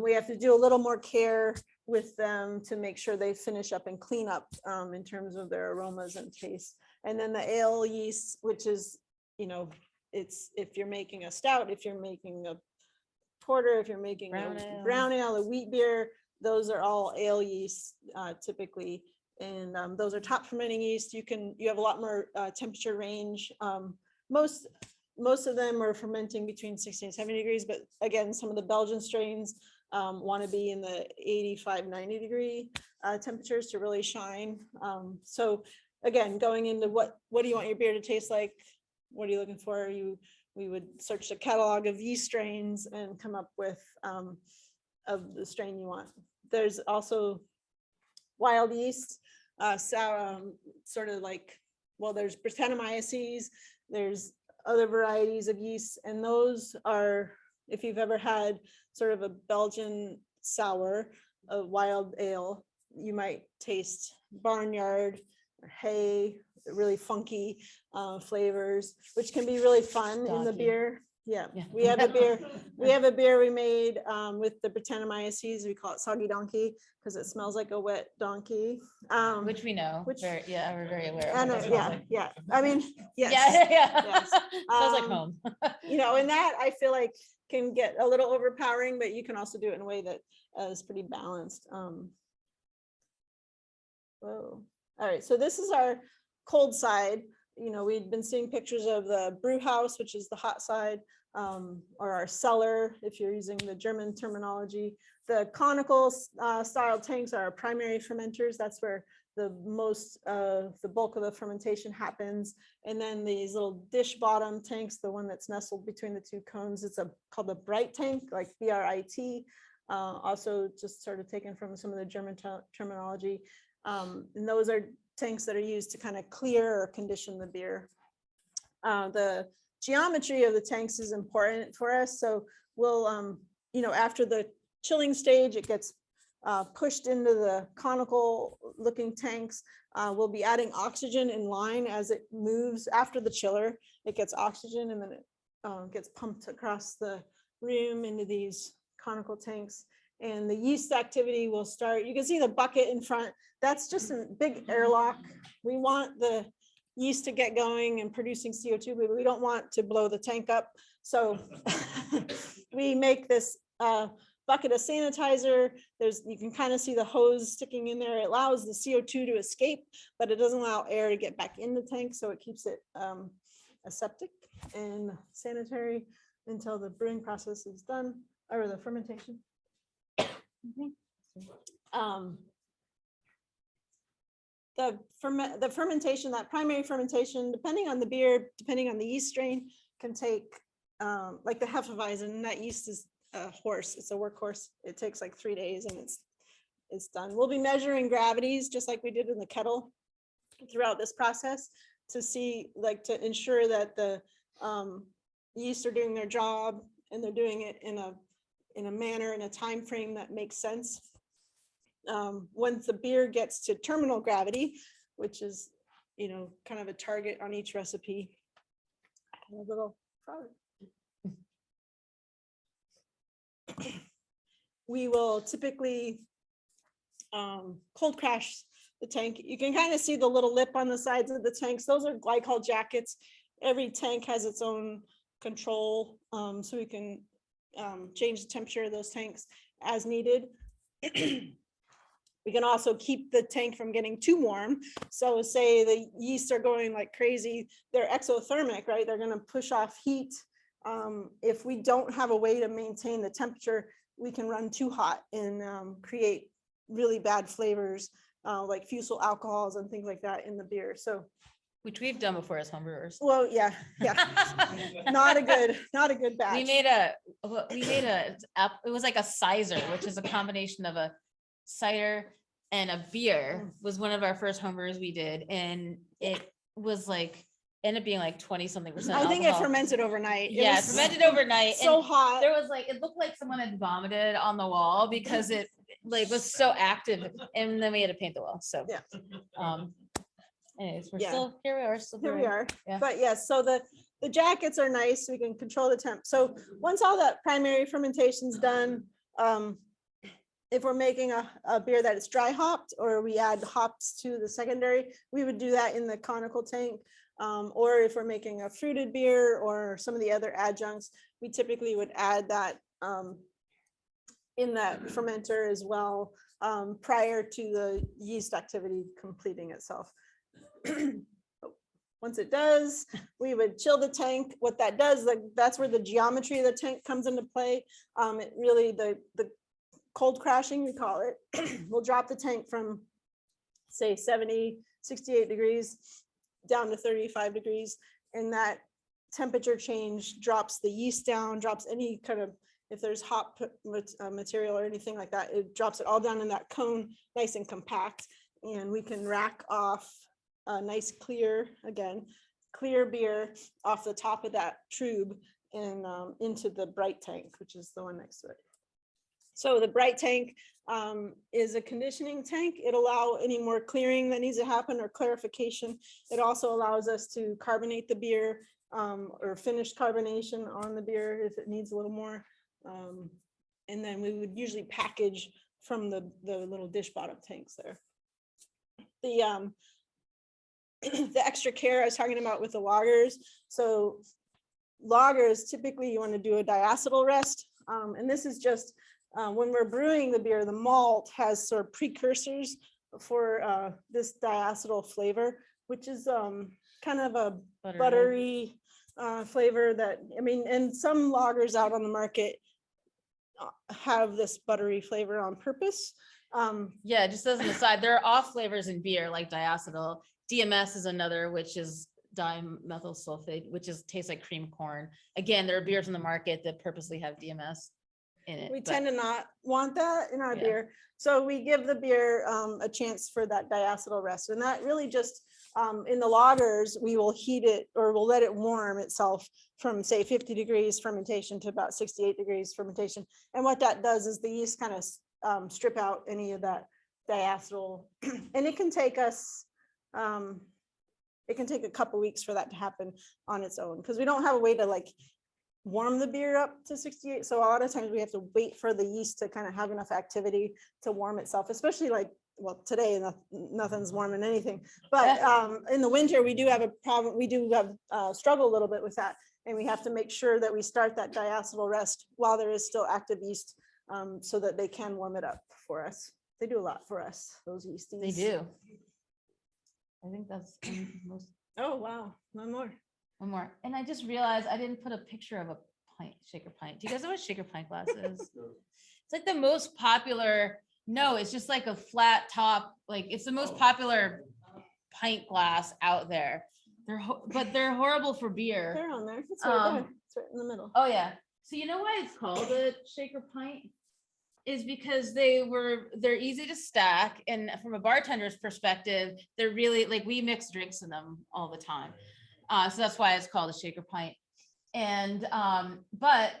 We have to do a little more care with them to make sure they finish up and clean up in terms of their aromas and taste. And then the ale yeast, which is, you know, it's if you're making a stout, if you're making a porter, if you're making a brown ale, a wheat beer, those are all ale yeast typically. And those are top fermenting yeast. You have a lot more temperature range. Most of them are fermenting between 60 and 70 degrees, but again, some of the Belgian strains want to be in the 85, 90 degree temperatures to really shine. So again, going into what do you want your beer to taste like? What are you looking for? We would search the catalog of yeast strains and come up with of the strain you want. There's also wild yeast, sort of like, well, there's Brettanomyces, there's other varieties of yeast, and those are, if you've ever had sort of a Belgian sour, a wild ale, you might taste barnyard or hay, really funky flavors, which can be really fun in the Donkey. beer. Yeah, Yeah. we have a beer we made with the Brettanomyces. We call it soggy donkey because it smells like a wet donkey. Which we know, which- we're very aware. I of know, what that smells yeah, like. yeah. I mean, yes. Yeah. yes. Smells like Um, home. You know, and that I feel like can get a little overpowering, but you can also do it in a way that is pretty balanced. Whoa. All right, so this is our cold side. You know, we'd been seeing pictures of the brew house, which is the hot side, or our cellar, if you're using the German terminology. The conical style tanks are our primary fermenters. That's where the bulk of the fermentation happens. And then these little dish bottom tanks, the one that's nestled between the two cones, it's called a bright tank, like BRIT. Also just sort of taken from some of the German terminology. And those are tanks that are used to kind of clear or condition the beer. The geometry of the tanks is important for us. So we'll, you know, after the chilling stage, it gets pushed into the conical looking tanks. We'll be adding oxygen in line as it moves after the chiller. It gets oxygen and then it gets pumped across the room into these conical tanks. And the yeast activity will start. You can see the bucket in front. That's just a big airlock. We want the yeast to get going and producing CO2, but we don't want to blow the tank up. So we make this bucket of sanitizer. You can kind of see the hose sticking in there. It allows the CO2 to escape, but it doesn't allow air to get back in the tank. So it keeps it aseptic and sanitary until the brewing process is done, or the fermentation. The fermentation, that primary fermentation, depending on the beer, depending on the yeast strain, can take like the Hefeweizen. That yeast is a horse. It's a workhorse. It takes like 3 days and it's done. We'll be measuring gravities just like we did in the kettle throughout this process to see, like, to ensure that the yeast are doing their job and they're doing it in a manner, in a time frame that makes sense. Once the beer gets to terminal gravity, which is, you know, kind of a target on each recipe. A little product. We will typically cold crash the tank. You can kind of see the little lip on the sides of the tanks. Those are glycol jackets. Every tank has its own control, so we can change the temperature of those tanks as needed. We can also keep the tank from getting too warm. So say the yeasts are going like crazy, they're exothermic, right? They're gonna push off heat. If we don't have a way to maintain the temperature, we can run too hot and create really bad flavors, like fusel alcohols and things like that in the beer. So, Which we've done before as homebrewers. well, yeah, not a good batch. We made it was like a sizer, which is a combination of a cider and a beer, was one of our first homebrews we did. And it was like, ended up being like 20 something percent I think it alcohol. fermented overnight. It Yeah, it was fermented overnight. so and hot. There was like, it looked like someone had vomited on the wall because it like was so active, and then we had to paint the wall. So Yeah. Anyways, we're Yeah. still here. We are still Here we brewing. are. Yeah. But yes, so the jackets are nice. We can control the temp. So once all that primary fermentation's done, if we're making a beer that is dry hopped, or we add hops to the secondary, we would do that in the conical tank. Or if we're making a fruited beer or some of the other adjuncts, we typically would add that in that fermenter as well, prior to the yeast activity completing itself. Once it does, we would chill the tank. What that does, that's where the geometry of the tank comes into play. It really, the cold crashing, we call it, we'll drop the tank from say 70, 68 degrees down to 35 degrees. And that temperature change drops the yeast down, drops any kind of, if there's hop material or anything like that, it drops it all down in that cone, nice and compact. And we can rack off a nice clear beer off the top of that tube and into the bright tank, which is the one next to it. So the bright tank is a conditioning tank. It'll allow any more clearing that needs to happen or clarification. It also allows us to carbonate the beer or finish carbonation on the beer if it needs a little more. And then we would usually package from the little dish bottom tanks there. The the extra care I was talking about with the lagers. So lagers, typically you want to do a diacetyl rest. And this is just when we're brewing the beer, the malt has sort of precursors for this diacetyl flavor, which is kind of a buttery flavor that, I mean, and some lagers out on the market have this buttery flavor on purpose. Yeah, just as an aside, there are off flavors in beer like diacetyl. DMS is another, which is dimethyl sulfate, which tastes like cream corn. Again, there are beers in the market that purposely have DMS in it. We but- tend to not want that in our Yeah. beer. So we give the beer a chance for that diacetyl rest. And that really just, in the lagers, we will heat it or we'll let it warm itself from say 50 degrees fermentation to about 68 degrees fermentation. And what that does is the yeast kind of strip out any of that diacetyl. And it can take us, it can take a couple weeks for that to happen on its own, because we don't have a way to like warm the beer up to 68. So a lot of times we have to wait for the yeast to kind of have enough activity to warm itself, especially like, well, today nothing's warming anything, but in the winter we do have a problem. We do have struggle a little bit with that, and we have to make sure that we start that diacetyl rest while there is still active yeast, so that they can warm it up for us. They do a lot for us, those yeasties. They do. I think that's most. Oh, wow. One more. One more. And I just realized I didn't put a picture of a pint, shaker pint. Do you guys know what shaker pint glass is? It's like the most popular. No, it's just like a flat top. Like it's the most popular pint glass out there. But they're horrible for beer. They're on there. It's right there. It's right in the middle. Oh yeah. So you know why it's called a shaker pint? Is because they're easy to stack, and from a bartender's perspective, they're really like, we mix drinks in them all the time. So that's why it's called a shaker pint. And but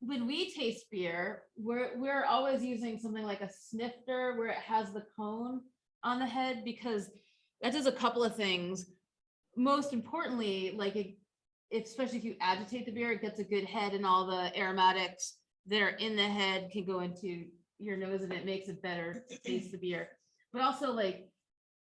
when we taste beer, we're always using something like a snifter where it has the cone on the head, because that does a couple of things. Most importantly, like especially if you agitate the beer, it gets a good head, and all the aromatics that are in the head can go into your nose, and it makes it better to taste the beer. But also, like,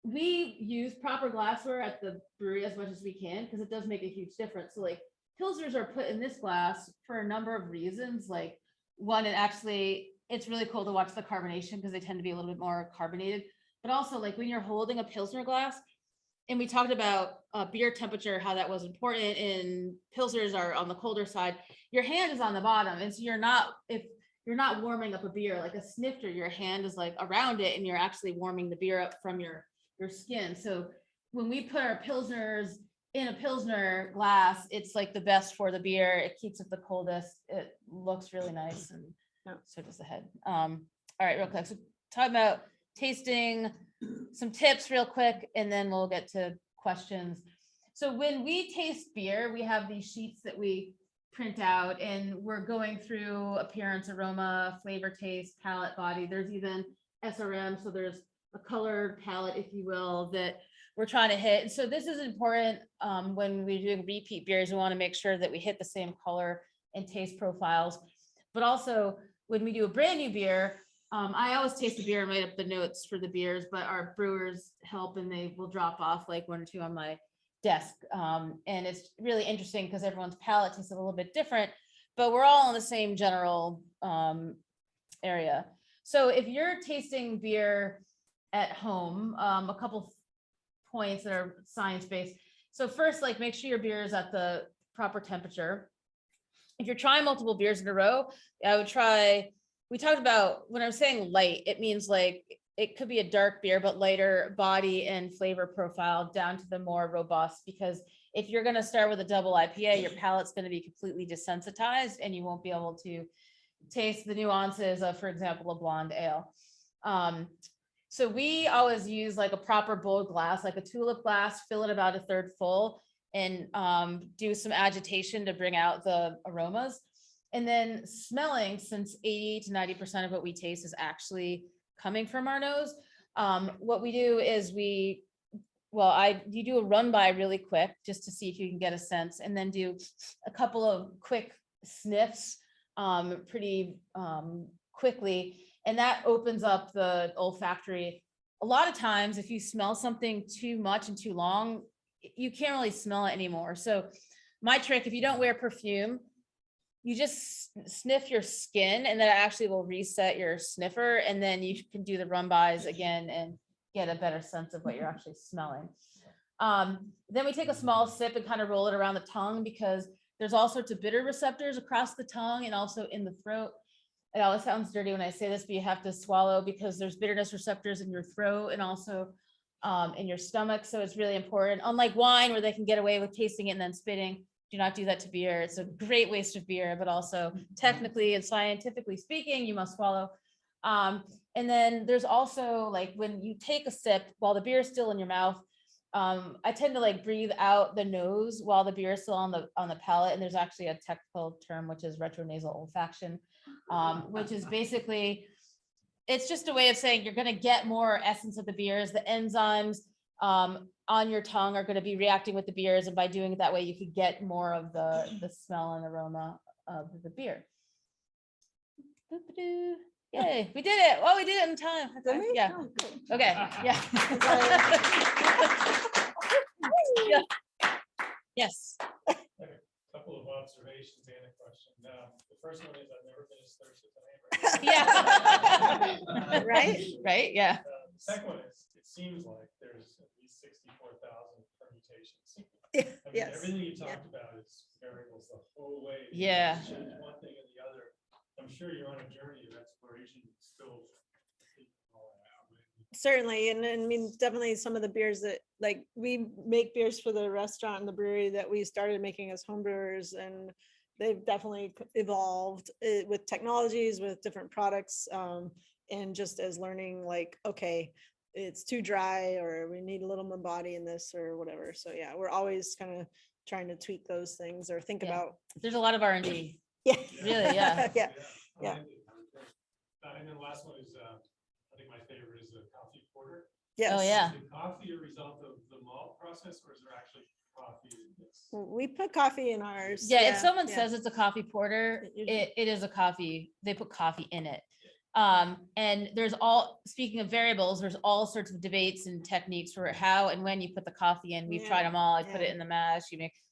we use proper glassware at the brewery as much as we can, because it does make a huge difference. So like pilsners are put in this glass for a number of reasons. Like one, it actually it's really cool to watch the carbonation because they tend to be a little bit more carbonated. But also like when you're holding a Pilsner glass, and we talked about beer temperature, how that was important, and Pilsners are on the colder side. Your hand is on the bottom, and so if you're not warming up a beer like a snifter, your hand is like around it, and you're actually warming the beer up from your skin. So when we put our Pilsners in a Pilsner glass, it's like the best for the beer. It keeps it the coldest. It looks really nice, and so does the head. All right, real quick. So talking about tasting, some tips real quick, and then we'll get to questions. So when we taste beer, we have these sheets that we print out, and we're going through appearance, aroma, flavor, taste, palate, body. There's even SRM, so there's a colored palette, if you will, that we're trying to hit. And so this is important when we're doing repeat beers. We want to make sure that we hit the same color and taste profiles. But also when we do a brand new beer, I always taste the beer and write up the notes for the beers, but our brewers help, and they will drop off like 1 or 2 on my desk. And it's really interesting because everyone's palate tastes a little bit different, but we're all in the same general area. So if you're tasting beer at home, a couple points that are science-based. So first, like make sure your beer is at the proper temperature. If you're trying multiple beers in a row, I would try, we talked about, when I'm saying light, it means like it could be a dark beer, but lighter body and flavor profile down to the more robust, because if you're going to start with a double IPA, your palate's going to be completely desensitized and you won't be able to taste the nuances of, for example, a blonde ale. So we always use like a proper bold glass, like a tulip glass, fill it about 1/3 full, and do some agitation to bring out the aromas. And then smelling, since 80 to 90% of what we taste is actually coming from our nose. What we do is you do a run by really quick just to see if you can get a sense, and then do a couple of quick sniffs pretty quickly. And that opens up the olfactory. A lot of times, if you smell something too much and too long, you can't really smell it anymore. So my trick, if you don't wear perfume, you just sniff your skin, and that actually will reset your sniffer. And then you can do the run-bys again and get a better sense of what you're actually smelling. Then we take a small sip and kind of roll it around the tongue, because there's all sorts of bitter receptors across the tongue and also in the throat. It always sounds dirty when I say this, but you have to swallow, because there's bitterness receptors in your throat and also in your stomach. So it's really important. Unlike wine, where they can get away with tasting it and then spitting, do not do that to beer. It's a great waste of beer, but also technically and scientifically speaking, you must swallow. And then there's also, like, when you take a sip while the beer is still in your mouth, I tend to like breathe out the nose while the beer is still on the palate. And there's actually a technical term, which is retronasal olfaction, which is basically, it's just a way of saying you're going to get more essence of the beers. The enzymes on your tongue are going to be reacting with the beers, and by doing it that way, you could get more of the smell and aroma of the beer. Boop-a-doo. Yay, we did it. Well, we did it in time. Did we? Yeah. Oh, good. Okay. Yeah. Yeah. Yes. Couple of observations and a question. The first one is I've never been as thirsty as I am right now. Yeah. Right? Right. Yeah. The second one is, it seems like there's at least 64,000 permutations. I mean, Yes. everything you talked about is variables the whole way. You Yeah. can change one thing or the other. I'm sure you're on a journey of exploration still. Certainly, and I mean, definitely some of the beers that, like, we make beers for the restaurant and the brewery that we started making as home brewers, and they've definitely evolved with technologies, with different products, and just as learning, like, okay, it's too dry, or we need a little more body in this, or whatever. So yeah, we're always kind of trying to tweak those things or think Yeah. about. There's a lot of R&D. Yeah. Really, yeah. Yeah. Yeah. And then the last one is, I think my favorite is the coffee porter. Yes. Oh, yeah. Is the coffee a result of the malt process, or is there actually coffee in this? We put coffee in ours. Yeah. If someone yeah. says it's a coffee porter, It- it is a coffee. They put coffee in it. And there's speaking of variables, there's all sorts of debates and techniques for how and when you put the coffee in. We've tried them all. I put it Yeah. in the mash.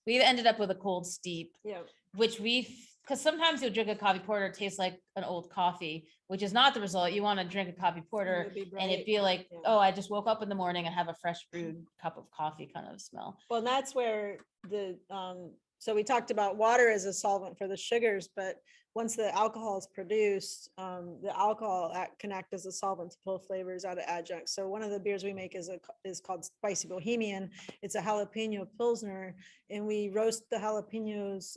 We've ended up with a cold steep. Yeah. which because sometimes you'll drink a coffee porter, it tastes like an old coffee, which is not the result. You want to drink a coffee porter It'd be and bright. it feel like, Yeah. oh, I just woke up in the morning and have a fresh brewed cup of coffee kind of smell. Well, that's where so we talked about water as a solvent for the sugars, but once the alcohol is produced, the alcohol can act as a solvent to pull flavors out of adjuncts. So one of the beers we make is called Spicy Bohemian. It's a jalapeno pilsner, and we roast the jalapenos.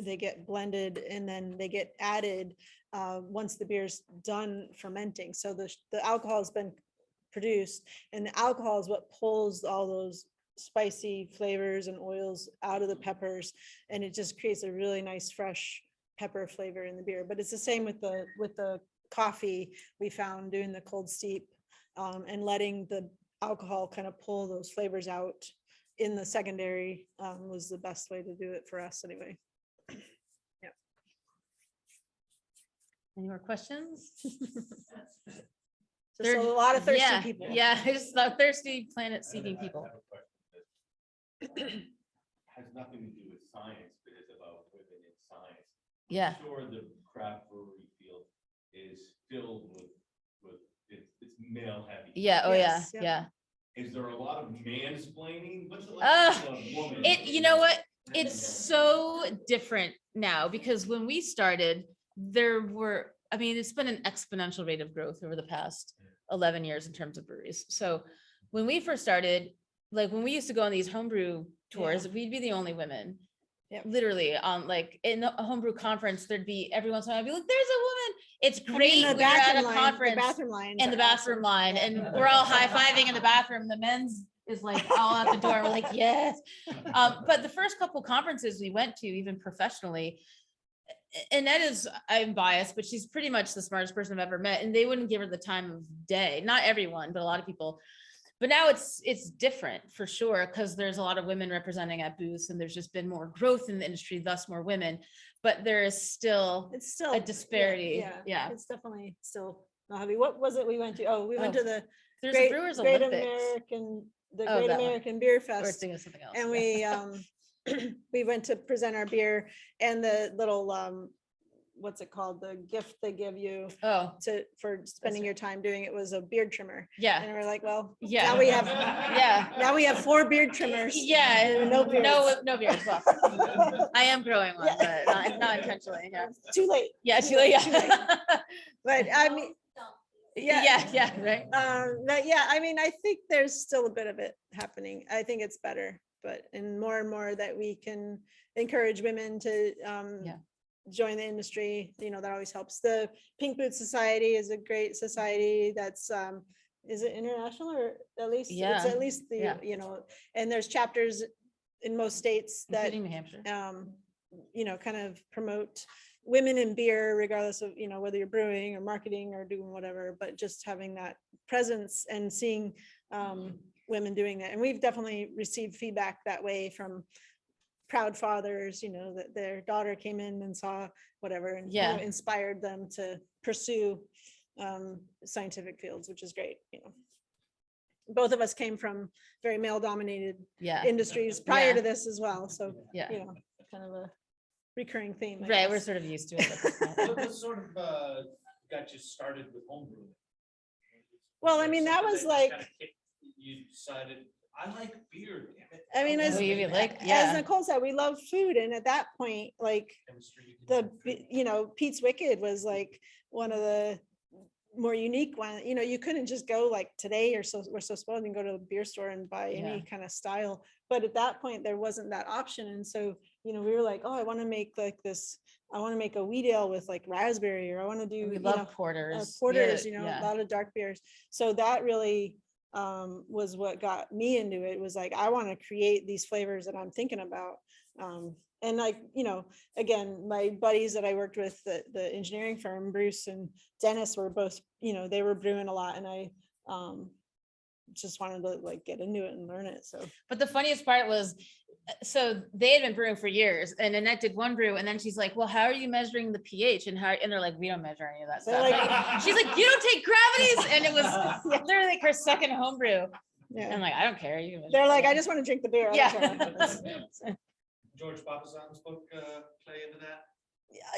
They get blended and then they get added once the beer's done fermenting. So the alcohol has been produced, and the alcohol is what pulls all those spicy flavors and oils out of the peppers, and it just creates a really nice fresh pepper flavor in the beer. But it's the same with the coffee. We found doing the cold steep and letting the alcohol kind of pull those flavors out in the secondary was the best way to do it for us anyway. Any more questions? Just a lot of thirsty Yeah, people. Yeah, just a thirsty planet seeking people. Has nothing to do with science, but is about women in science. Yeah. I'm sure the craft brewery field is filled with it's male heavy. Yeah, oh yeah, Yes, yeah. yeah. Is there a lot of mansplaining? What's it Uh, like being a woman? You know what? It's so different now because when we started, it's been an exponential rate of growth over the past 11 years in terms of breweries. So when we first started, like when we used to go on these homebrew tours, we'd be the only women. Yeah. Literally on like in a homebrew conference, there'd be every once in a while, I'd be like, there's a woman. It's great. The We're at a bathroom line, conference the bathroom lines and the are bathroom awesome. line Yeah. and we're all high-fiving in the bathroom. The men's is like all at the door. We're like, yes. But the first couple conferences we went to, even professionally, Annette I'm biased, but she's pretty much the smartest person I've ever met. And they wouldn't give her the time of day. Not everyone, but a lot of people. But now it's different for sure, because there's a lot of women representing at booths and there's just been more growth in the industry, thus more women. But there is still It's still a disparity. Yeah. It's definitely still not heavy. What was it we went to? Oh, we went to the There's a Brewers Great Olympics. American, the Oh, Great that one. American Beer Or Fest. thinking of something else. And yeah. we we went to present our beer, and the little what's it called, the gift they give you Oh, for spending your time doing it was a beard trimmer. yeah. And we're like, well, Yeah. now we have Yeah. now we have 4 beard trimmers. Yeah. No beards. No beards. Well, I am growing one, Yeah. but not intentionally. Yeah. Too late. Yeah. Too late. Too late. Yeah. But I mean, yeah. Yeah. Right. But yeah, I mean, I think there's still a bit of it happening. I think it's better, but and more that we can encourage women to join the industry, that always helps. The Pink Boot Society is a great society that's is it international, or at least it's Yeah. at least the and there's chapters in most states that Including New Hampshire. kind of promote women in beer, regardless of, whether you're brewing or marketing or doing whatever, but just having that presence and seeing women doing that. And we've definitely received feedback that way from proud fathers, that their daughter came in and saw whatever and kind of inspired them to pursue scientific fields, which is great. Both of us came from very male dominated industries prior to this as well. So, Yeah. kind of a recurring theme. I Right. We're guess. sort of used to it. at this point. What sort of got you started with homebrewing? Well, I mean, that was like, You decided, I like beer, damn it. I mean, I'll as- make We that like- happen." yeah. as Nicole said, we love food. And at that point, like Chemistry, you can the, do food. Pete's Wicked was like one of the more unique one. You couldn't just go like today or so we're so spoiled and go to a beer store and buy any kind of style. But at that point, there wasn't that option. And so, we were like, oh, I want to make like this, I want to make a wheat ale with like raspberry, or I want to do, We love porters. porters, Yeah. a lot of dark beers. So that really was what got me into it. Was like, I want to create these flavors that I'm thinking about. And like, again, my buddies that I worked with, the engineering firm, Bruce and Dennis, were both, they were brewing a lot, and I just wanted to like get into it and learn it. So But the funniest part was, so they had been brewing for years, and Annette did one brew, and then she's like, well, how are you measuring the pH? And they're like, we don't measure any of that They're stuff. like- She's like, you don't take gravities. And it was literally like her second homebrew. yeah, I'm like, I don't care. You can measure they're like, it." I just want to drink the beer. I don't care what happens. So, George Papazan's book play into that?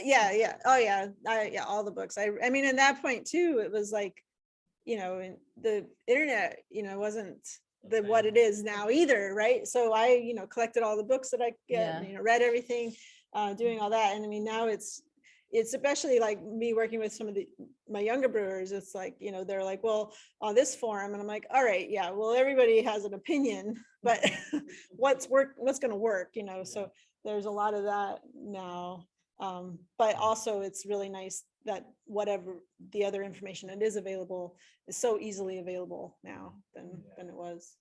Yeah. Oh, yeah. Yeah, all the books. I mean, in that point too, it was like, and the internet, wasn't what it is now either, right? So I, collected all the books that I get, Yeah. read everything, doing all that. And I mean, now it's especially like me working with some of my younger brewers, it's like, they're like, well, on this forum, and I'm like, all right, yeah, well, everybody has an opinion, but what's going to work, so there's a lot of that now. But also it's really nice that whatever the other information that is available is so easily available now than it was.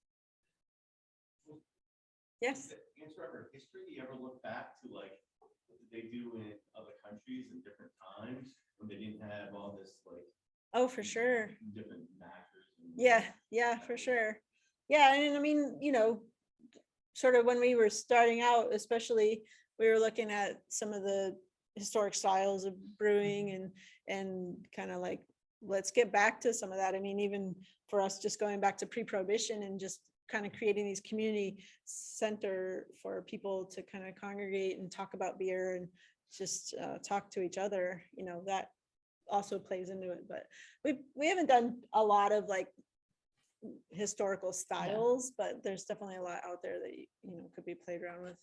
Yes. Answer ever history, you ever look back to like, what did they do in other countries in different times when they didn't have all this like? Oh, for sure. Different factors. Yeah, for sure. Yeah, and I mean, sort of when we were starting out, especially, we were looking at some of the historic styles of brewing and kind of like, let's get back to some of that. I mean, even for us, just going back to pre-prohibition and just kind of creating these community center for people to kind of congregate and talk about beer and just talk to each other, that also plays into it. But we haven't done a lot of like historical styles, but there's definitely a lot out there that could be played around with.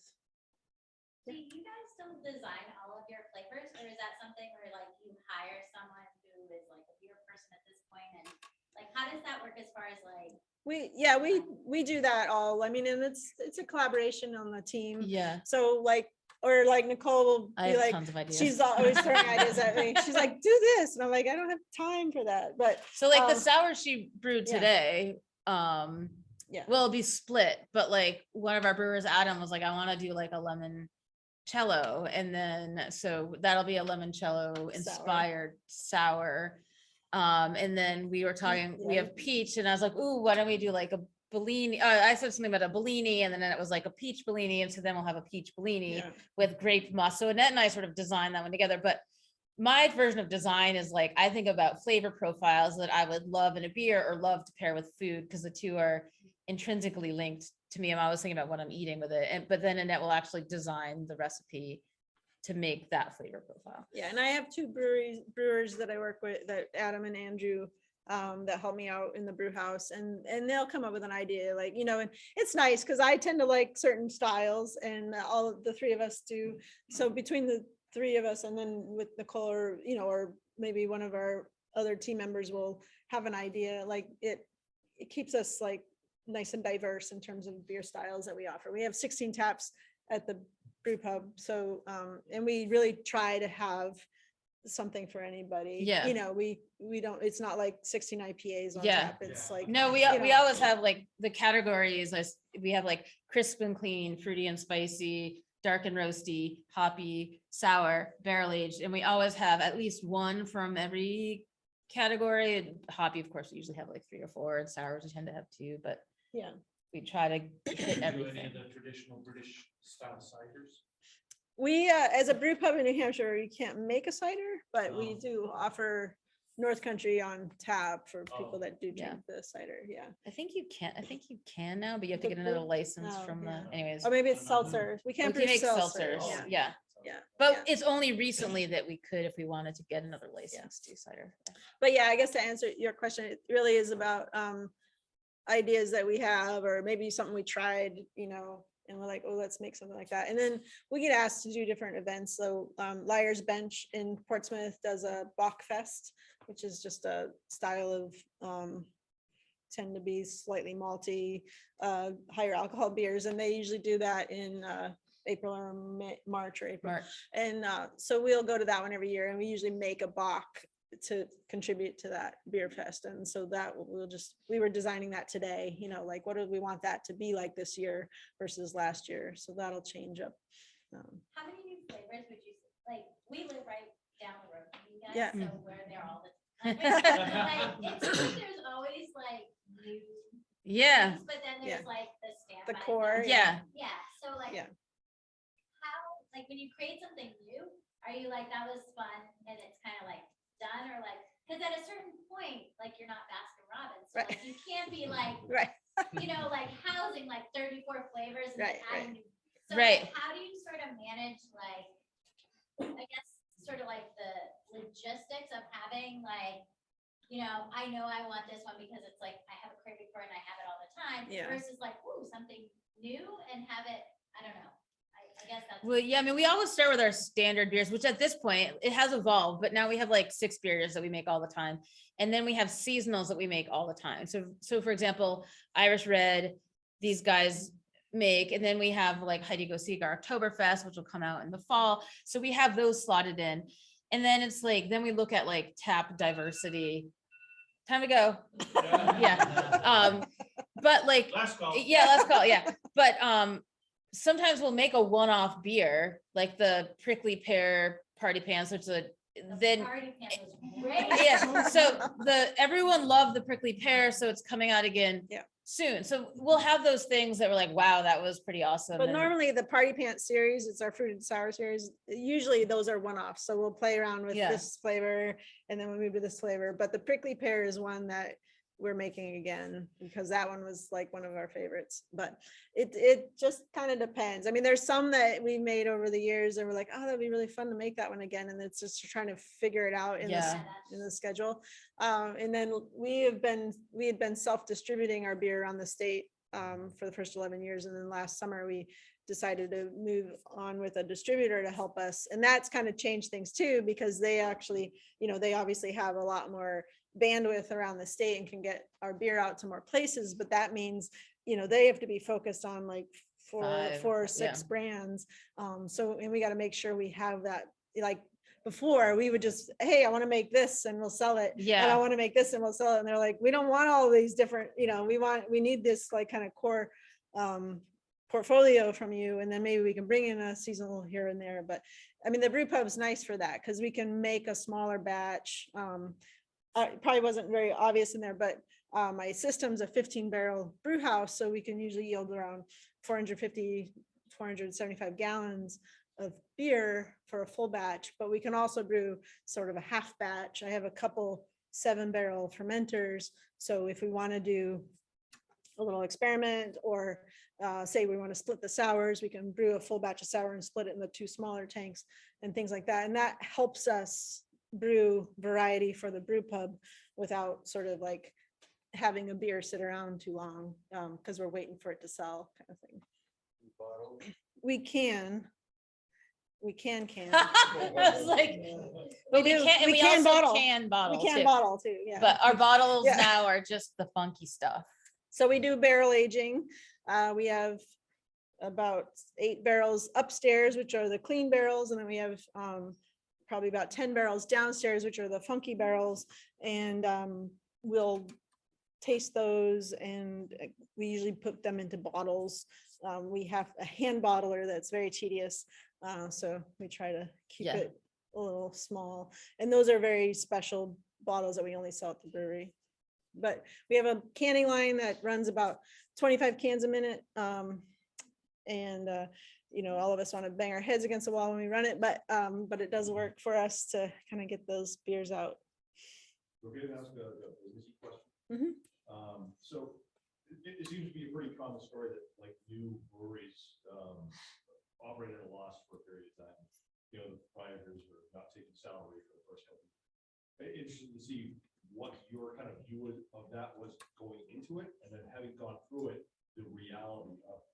Do you guys still design all of your flavors, or is that something where like you hire someone who is like a beer person at this point, and like how does that work as far as like? We do that all. I mean, and it's a collaboration on the team. Yeah. So like, or like Nicole will I be have like, tons of ideas. she's always throwing ideas at me. She's like, do this, and I'm like, I don't have time for that. But So like the sour she brewed yeah. today, yeah, will be split, but like one of our brewers, Adam, was like, I want to do like a limoncello, and then so that'll be a limoncello inspired sour. And then we were talking, we have peach, and I was like, ooh, why don't we do like a Bellini? I said something about a Bellini, and then it was like a peach Bellini, and so then we'll have a peach Bellini with grape moss. So Annette and I sort of designed that one together, but my version of design is like, I think about flavor profiles that I would love in a beer or love to pair with food, because the two are intrinsically linked to me. I'm always thinking about what I'm eating with it. But then Annette will actually design the recipe to make that flavor profile. Yeah, and I have two brewers that I work with, that Adam and Andrew, that help me out in the brew house, and they'll come up with an idea, like, and it's nice because I tend to like certain styles, and all of the three of us do. So between the three of us, and then with Nicole, or or maybe one of our other team members will have an idea, like it keeps us like nice and diverse in terms of beer styles that we offer. We have 16 taps at the brew pub, so and we really try to have something for anybody. Yeah. We don't, it's not like 16 IPAs on Yeah. tap. It's like, No, we always have like the categories. We have like crisp and clean, fruity and spicy, dark and roasty, hoppy, sour, barrel aged, and we always have at least one from every category. And hoppy, of course, we usually have like 3 or 4, and sours we tend to have 2, but yeah. we try to hit Do any everything. of the traditional British style ciders? We, as a brew pub in New Hampshire, you can't make a cider, but we Oh. do offer North Country on tap for people Oh. that do Yeah. drink the cider. Yeah. I think you can now, but you have to The get another brew- license oh, from yeah. the, anyways. Or maybe it's I don't know. seltzers. We We can't can brew make seltzers. seltzers, Yeah. yeah. Yeah. But Yeah. it's only recently that we could, if we wanted to get another license to cider. But yeah, I guess to answer your question, it really is about ideas that we have, or maybe something we tried, and we're like, oh, let's make something like that. And then we get asked to do different events. So Liar's Bench in Portsmouth does a Bach Fest, which is just a style of tend to be slightly malty, higher alcohol beers. And they usually do that in April or March or April. March. And so we'll go to that one every year, and we usually make a Bach to contribute to that beer fest. And so that we were designing that today, like what do we want that to be like this year versus last year? So that'll change up. How many new flavors would you, like, we live right down the road from you guys, Yeah. so we're there all the time. Like, it's like there's always like new Yeah, things, but then there's like the The standby. core. yeah. Yeah, so like, Yeah. how, like, when you create something new, are you like, that was fun and it's kind of like done, or like, because at a certain point, like, you're not Baskin Robbins, so Right. like, you can't be like, Right. like housing like 34 flavors and Right, adding new. So Right. like, how do you sort I guess, sort of like the logistics of having like, I know I want this one because it's like, I have a craving for it and I have it all the time. Yeah. Versus like, ooh, something new and have it, I don't know. I guess that's. Well, yeah, I mean, we always start with our standard beers, which at this point, it has evolved, but now we have like 6 beers that we make all the time. And then we have seasonals that we make all the time. So for example, Irish Red, these guys make, and then we have like Heidi Go Seek, our Oktoberfest, which will come out in the fall. So we have those slotted in. And then it's like, then we look at like tap diversity. Time to go. Yeah. But like, Last call. yeah, let's call it, yeah. But sometimes we'll make a one-off beer, like the prickly pear party pants, which is then Party pan was great. yeah, so everyone loved the prickly pear, so it's coming out again Yeah. soon. So we'll have those things that were like, wow, that was pretty awesome. But and- normally the party pants series, it's our fruited sour series. Usually those are one-offs. So we'll play around with Yeah. this flavor and then we move to this flavor. But the prickly pear is one that we're making again because that one was like one of our favorites. But it just kind of depends. I mean, there's some that we made over the years and we're like, oh, that'd be really fun to make that one again. And it's just trying to figure it out in Yeah. the schedule. And then we had been self-distributing our beer around the state for the first 11 years. And then last summer we decided to move on with a distributor to help us. And that's kind of changed things too, because they actually, they obviously have a lot more bandwidth around the state and can get our beer out to more places. But that means, they have to be focused on like four 5, or 6 brands. And we got to make sure we have that. Like before we would just, hey, I want to make this and we'll sell it. And I Yeah, want to make this and we'll sell it. And they're like, we don't want all these different, we need this like kind of core portfolio from you. And then maybe we can bring in a seasonal here and there. But I mean, the brew pub's nice for that because we can make a smaller batch. It probably wasn't very obvious in there, but my system's a 15-barrel brew house. So we can usually yield around 450, 475 gallons of beer for a full batch, but we can also brew sort of a half batch. I have a couple 7-barrel fermenters. So if we want to do a little experiment or say we want to split the sours, we can brew a full batch of sour and split it in the 2 smaller tanks and things like that. And that helps us brew variety for the brew pub without sort of like having a beer sit around too long because we're waiting for it to sell kind of thing. We can. I was like, but we do. can't, and We we can also bottle. can bottle We can too. bottle too, yeah. But our bottles Yeah. now are just the funky stuff. So we do barrel aging. We have about 8 barrels upstairs, which are the clean barrels. And then we have probably about 10 barrels downstairs, which are the funky barrels. And we'll taste those and we usually put them into bottles. We have a hand bottler that's very tedious. So we try to keep Yeah. it a little small. And those are very special bottles that we only sell at the brewery. But we have a canning line that runs about 25 cans a minute. All of us want to bang our heads against the wall when we run it, but it does work for us to kind of get those beers out. We're going to ask a business question. Mhm. So it seems to be a pretty common story that like new breweries operate at a loss for a period of time. The proprietors are not taking salary for the first couple of years. Interested to see what your kind of view of that was going into it, and then having gone through it, the reality of it.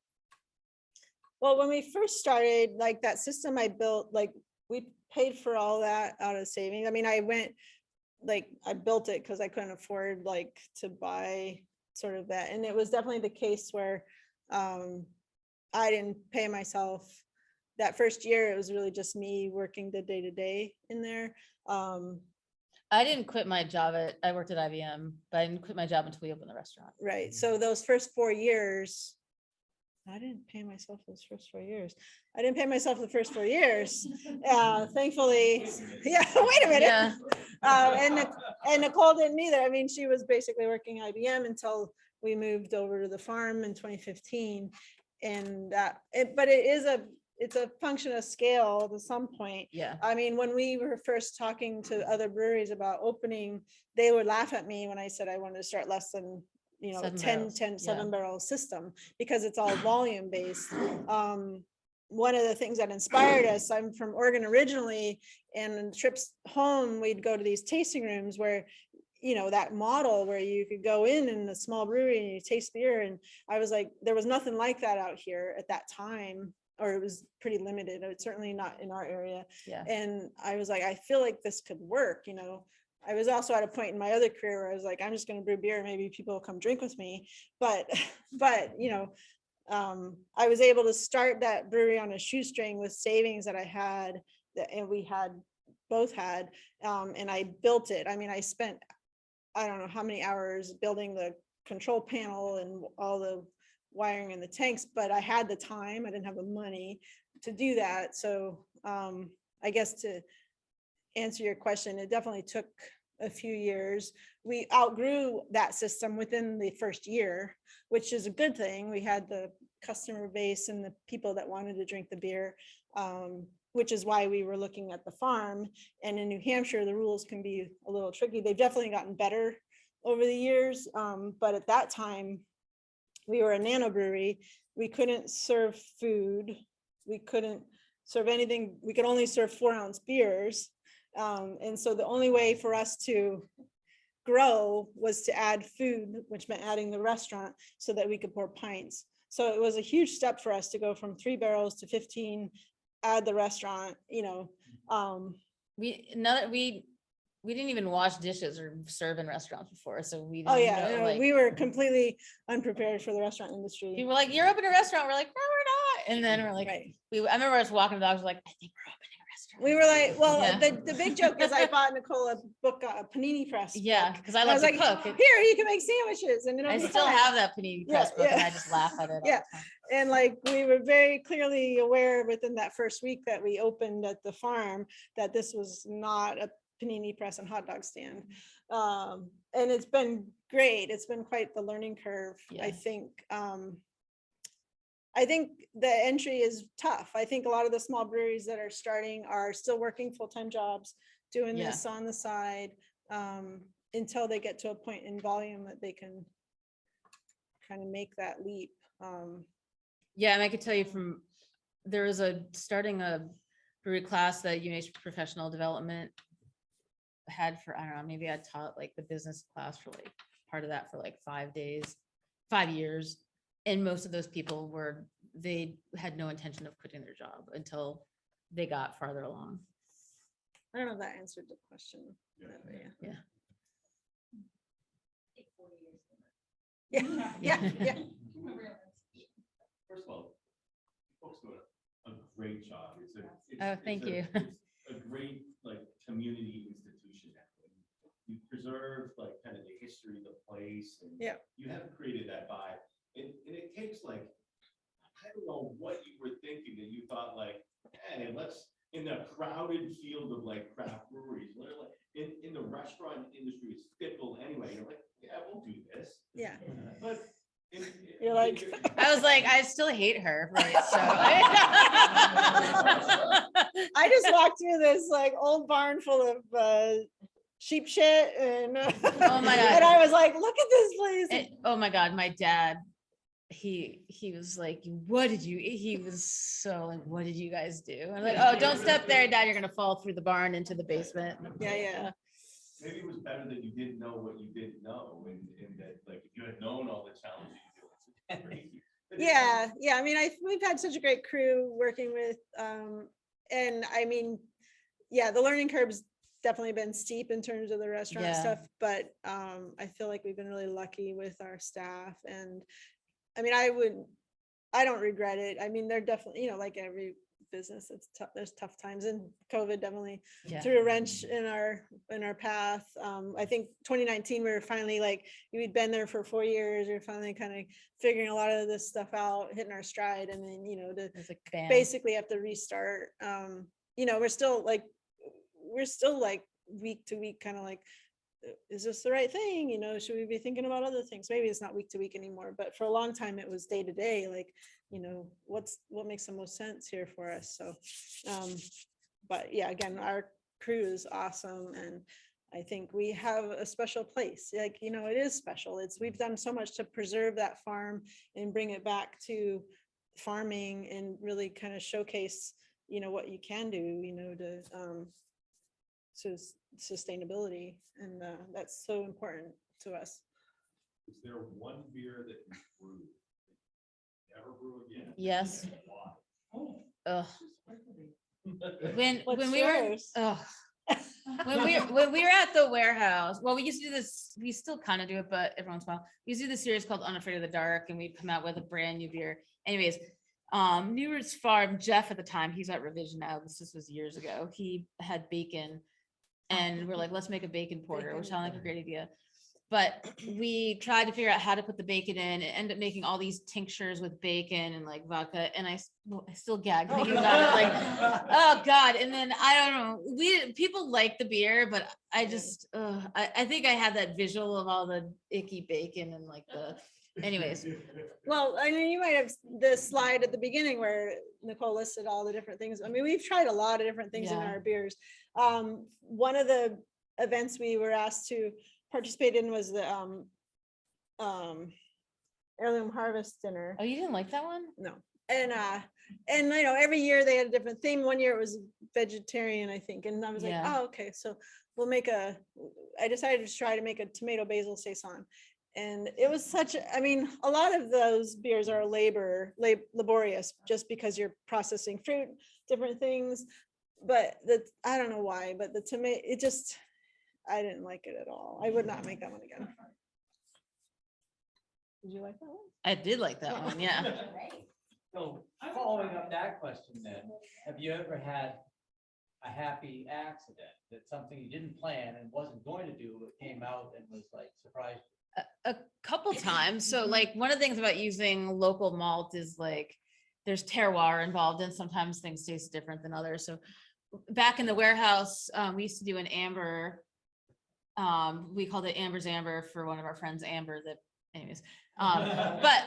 Well, when we first started, like that system I built, like we paid for all that out of savings. I mean, I built it because I couldn't afford like to buy sort of that. And it was definitely the case where I didn't pay myself. That first year, it was really just me working the day-to-day in there. I didn't quit my job I worked at IBM, but I didn't quit my job until we opened the restaurant. Right. So those first 4 years, I didn't pay myself those first 4 years. I didn't pay myself the first 4 years. Thankfully, yeah, wait a minute. Yeah, And Nicole didn't either. I mean, she was basically working IBM until we moved over to the farm in 2015. But it's a function of scale to some point. yeah. I mean, when we were first talking to other breweries about opening, they would laugh at me when I said I wanted to start less than, 7 10, barrels, 10, yeah. 7-barrel system because it's all volume based. one of the things that inspired us, I'm from Oregon originally, and on trips home, we'd go to these tasting rooms where, you know, that model where you could go in a small brewery and you taste beer. And I was like, there was nothing like that out here at that time, or it was pretty limited. It's certainly not in our area. Yeah. And I was like, I feel like this could work, you know. I was also at a point in my other career where I was like, I'm just going to brew beer. Maybe people will come drink with me. But, you know, I was able to start that brewery on a shoestring with savings that I had, and we had both had, and I built it. I mean, I spent, I don't know how many hours building the control panel and all the wiring in the tanks, but I had the time. I didn't have the money to do that. So I guess to answer your question, it definitely took a few years. We outgrew that system within the first year, which is a good thing. We had the customer base and the people that wanted to drink the beer, which is why we were looking at the farm. And in New Hampshire, the rules can be a little tricky. They've definitely gotten better over the years. But at that time, we were a nano brewery. We couldn't serve food. We couldn't serve anything. We could only serve 4-ounce beers. And so the only way for us to grow was to add food, which meant adding the restaurant so that we could pour pints. So it was a huge step for us to go from 3 barrels to 15, add the restaurant, you know. We didn't even wash dishes or serve in restaurants before, so we Oh didn't yeah, know, no, like, we were completely unprepared for the restaurant industry. people were like, "You're opening a restaurant." We're like, "No, we're not." And then we're like, Right. I remember us walking the dogs, we're like, "I think we're opening a restaurant." We were like, well, Yeah. the big joke is I bought Nicole a book, a panini press. Yeah, book. because I And love was to like, cook. here, you can make sandwiches. And it'll I be still fine. have that panini press book, and yeah. I just laugh at it. Yeah. All the time. And like, we were very clearly aware within that first week that we opened at the farm that this was not a panini press and hot dog stand. And it's been great. It's been quite the learning curve. Yeah. I think the entry is tough. I think a lot of the small breweries that are starting are still working full-time jobs, doing Yeah. this on the side, until they get to a point in volume that they can kind of make that leap. Yeah, and I could tell you there was starting a brewery class that UNH Professional Development had for, I don't know, maybe I taught like the business class for like part of that for like 5 days, 5 years. And most of those people they had no intention of quitting their job until they got farther along. I don't know if that answered the question. Yeah. Yeah. Take 4 years. Yeah. First of all, folks do a great job. Oh, thank you. It's a great like community institution. You preserve like kind of the history of the place, and Yeah. you have created that vibe. And it takes like, I don't know what you were thinking that you thought like, hey, let's in the crowded field of like craft breweries, literally in the restaurant industry, it's fickle anyway. You're like, yeah, we'll do this. Yeah. But You're like, I was like, I still hate her, right? So I just walked through this like old barn full of sheep shit and Oh my God. and I was like, look at this place. oh my God, my dad, he was like, he was so like, what did you guys do? I'm like, oh, don't step there, Dad, you're gonna fall through the barn into the basement. Yeah. maybe it was better that you didn't know what you didn't know, and that like if you had known all the challenges you do, it's Yeah. I mean, we've had such a great crew working with, and I mean, yeah, the learning curve's definitely been steep in terms of the restaurant Yeah. stuff, but I feel like we've been really lucky with our staff. And I mean, I don't regret it. I mean, they're definitely, like every business, it's tough. There's tough times, and COVID definitely Yeah. threw a wrench in our path. I think 2019, we were finally like, we'd been there for 4 years. We were finally kind of figuring a lot of this stuff out, hitting our stride. And then, It's like, bam. basically have to restart. We're still like week to week, kind of like, is this the right thing? Should we be thinking about other things? Maybe it's not week to week anymore, but for a long time it was day to day, like, what makes the most sense here for us. So, but yeah, again, our crew is awesome. And I think we have a special place, like, it is special. We've done so much to preserve that farm and bring it back to farming and really kind of showcase, what you can do, to sustainability. And that's so important to us. Is there one beer that you brew? Never brew again? Yes. And why? Ugh. When What's we were, yours? ugh. When we were at the warehouse, well, we used to do this, we still kind of do it, but every once in a while, we used to do this series called Unafraid of the Dark, and we'd come out with a brand new beer. Anyways, New Roots Farm, Jeff at the time, he's at Revision now, this was years ago, he had bacon, and we're like, let's make a bacon porter, which sounded like a great idea. But we tried to figure out how to put the bacon in, and ended up making all these tinctures with bacon and like vodka, and I still gag thinking about it, like, oh God. And then I don't know, people like the beer, but I just, I think I had that visual of all the icky bacon and like anyways. Well, I mean, you might have the slide at the beginning where Nicole listed all the different things. I mean, we've tried a lot of different things in Yeah. our beers. One of the events we were asked to participate in was the heirloom harvest dinner. Oh, you didn't like that one? No. And every year they had a different theme. One year it was vegetarian, I think. And I was like, Yeah. oh, okay. So we'll I decided to try to make a tomato basil saison. And it was a lot of those beers are laborious just because you're processing fruit, different things. But I don't know why, but the tomato, I didn't like it at all. I would not make that one again. Did you like that one? I did like that one, yeah. Right. So following up that question then, have you ever had a happy accident that something you didn't plan and wasn't going to do, but came out and was like surprised? A couple times. So like one of the things about using local malt is like there's terroir involved, and sometimes things taste different than others. So back in the warehouse, we used to do an amber. We called it Amber's Amber for one of our friends, Amber, but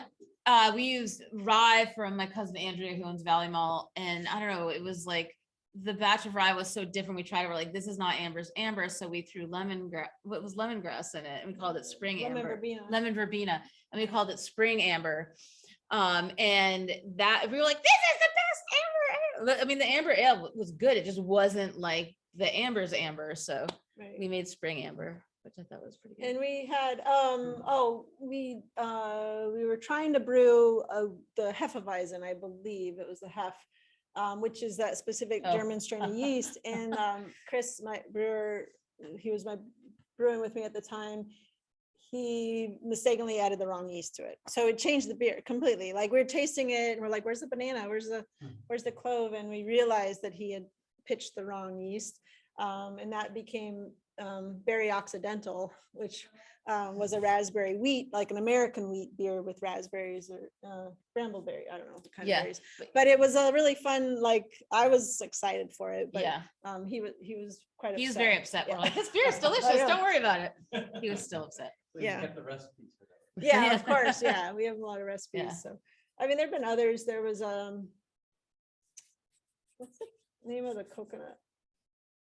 we used rye from my cousin Andrea, who owns Valley Mall. And I don't know, it was like the batch of rye was so different. We tried it, we're like, this is not Amber's Amber. So we threw lemongrass in it, and we called it spring amber. Lemon verbena. And we called it spring amber. And that we were like, this is the best amber. I mean, the amber ale was good. It just wasn't like the Amber's Amber. So Right. we made spring amber, which I thought was pretty good. And we had, we were trying to brew the Hefeweizen, I believe it was the Hef, which is that specific Oh. German strain of yeast. And Chris, my brewer, he was brewing with me at the time. He mistakenly added the wrong yeast to it. So it changed the beer completely. Like we're tasting it and we're like, where's the banana? Where's the clove? And we realized that he had pitched the wrong yeast. And that became Berry Occidental, which was a raspberry wheat, like an American wheat beer with raspberries or brambleberry. I don't know what kind Yeah, of berries, but it was a really fun. Like I was excited for it, but Yeah, he was quite upset. he was very upset. We're Yeah. like, this beer is delicious. I know. Don't worry about it. He was still upset. So you Yeah. kept the recipes for that. Yeah, of course. Yeah, we have a lot of recipes. Yeah. So I mean, there've been others. There was what's the name of the coconut?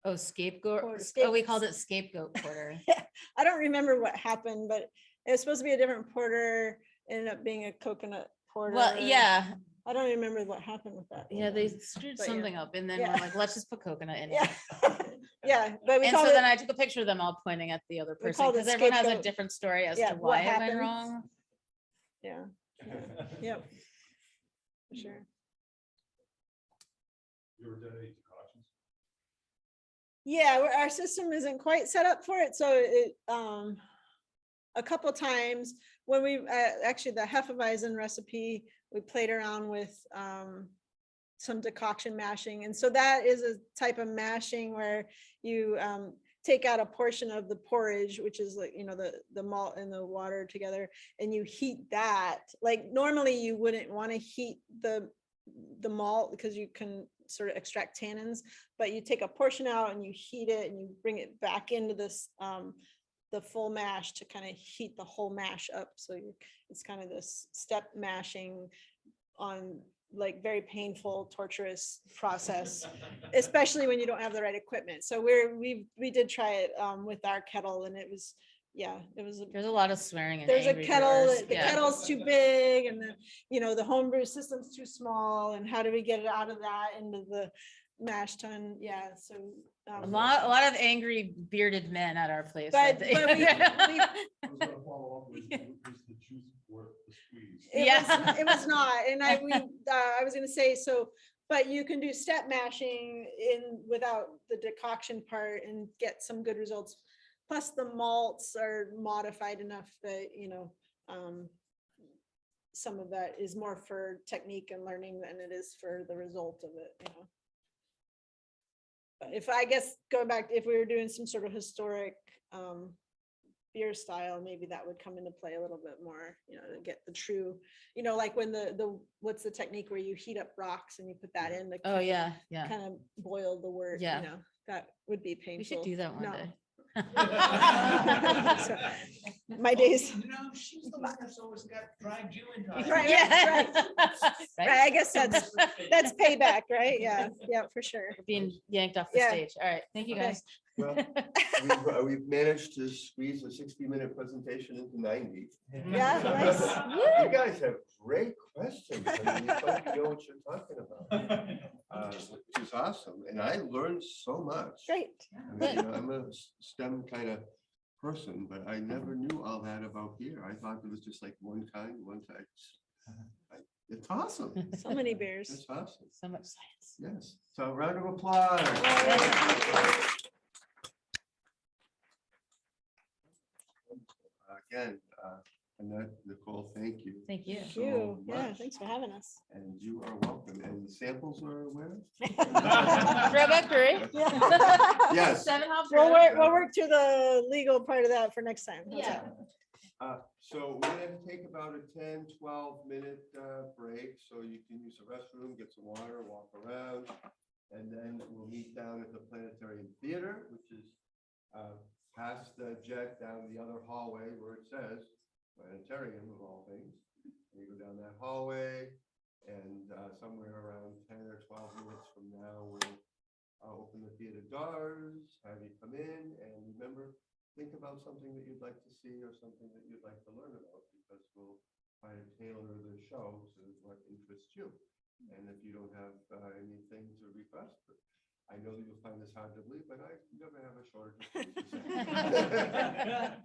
Oh, scapegoat. Porter, Oh, we called it scapegoat porter. I don't remember what happened, but it was supposed to be a different porter. Ended up being a coconut porter. Well, yeah, I don't remember what happened with that. yeah, they screwed But yeah. something up, and then Yeah. we're like, let's just put coconut in it. Yeah, yeah, but we And so called then it. I took a picture of them all pointing at the other We person, called it because everyone has a scapegoat. different story as Yeah, to what why it went happened. wrong. Yeah, yep, for sure. You ever done any decoctions? Yeah, our system isn't quite set up for it, so it a couple times when we actually the Hefeweizen recipe, we played around with some decoction mashing, and so that is a type of mashing where you take out a portion of the porridge, which is like the malt and the water together, and you heat that. Like normally you wouldn't want to heat the malt because you can sort of extract tannins, but you take a portion out and you heat it and you bring it back into this the full mash to kind of heat the whole mash up. So it's kind of this step mashing on like very painful, torturous process, especially when you don't have the right equipment. So we did try it with our kettle, and it was yeah, it was. There's a lot of swearing and There's a angry kettle, brewers. the Yeah. kettle's too big and the homebrew system's too small and how do we get it out of that into the mash tun? Yeah, so. A lot of angry bearded men at our place. But- that day. but we- I was gonna follow up with, was the juice worth the squeeze? Yeah. It was not, and I was gonna say, so, but you can do step mashing without the decoction part and get some good results. Plus the malts are modified enough that, some of that is more for technique and learning than it is for the result of it. But if I guess going back, if we were doing some sort of historic beer style, maybe that would come into play a little bit more, to get the true, like when what's the technique where you heat up rocks and you put that in the Oh, yeah, yeah. kind of boil the wort, Yeah. that would be painful. We should do that one No. day. So, my days. She's the one that's always got dragged you into. Right, Yeah. Right, I guess that's payback, right? Yeah, for sure. Being yanked off the Yeah. stage. All right. Thank you, Okay. guys. Well, we've managed to squeeze a 60-minute presentation into 90. Yeah, nice. You guys have great questions. I mean, it's like you know what you're talking about, which is awesome. And I learned so much. Great. I mean, I'm a STEM kind of person, but I never knew all that about beer. I thought it was just like one kind, one type. It's awesome. So many beers. It's awesome. So much science. Yes. So round of applause. Again, Annette, Nicole, thank you. Thank you. Thank you. so Yeah, much. thanks for having us. And you are welcome. And the samples are where? Throwback Brewery. Yes. 7 hop We'll brewery. work through the legal part of that for next time. How's Yeah. that? So we're gonna take about a 10, 12-minute break, so you can use the restroom, get some water, walk around. And then we'll meet down at the Planetarium Theater, which is past the jet down the other hallway where it says Planetarium of all things. You go down that hallway and somewhere around 10 or 12 minutes from now, we'll open the theater doors, have you come in, and remember, think about something that you'd like to see or something that you'd like to learn about, because we'll try to tailor the show to what interests you. And if you don't have anything to request, I know that you'll find this hard to believe, but I never have a shortage of things to say.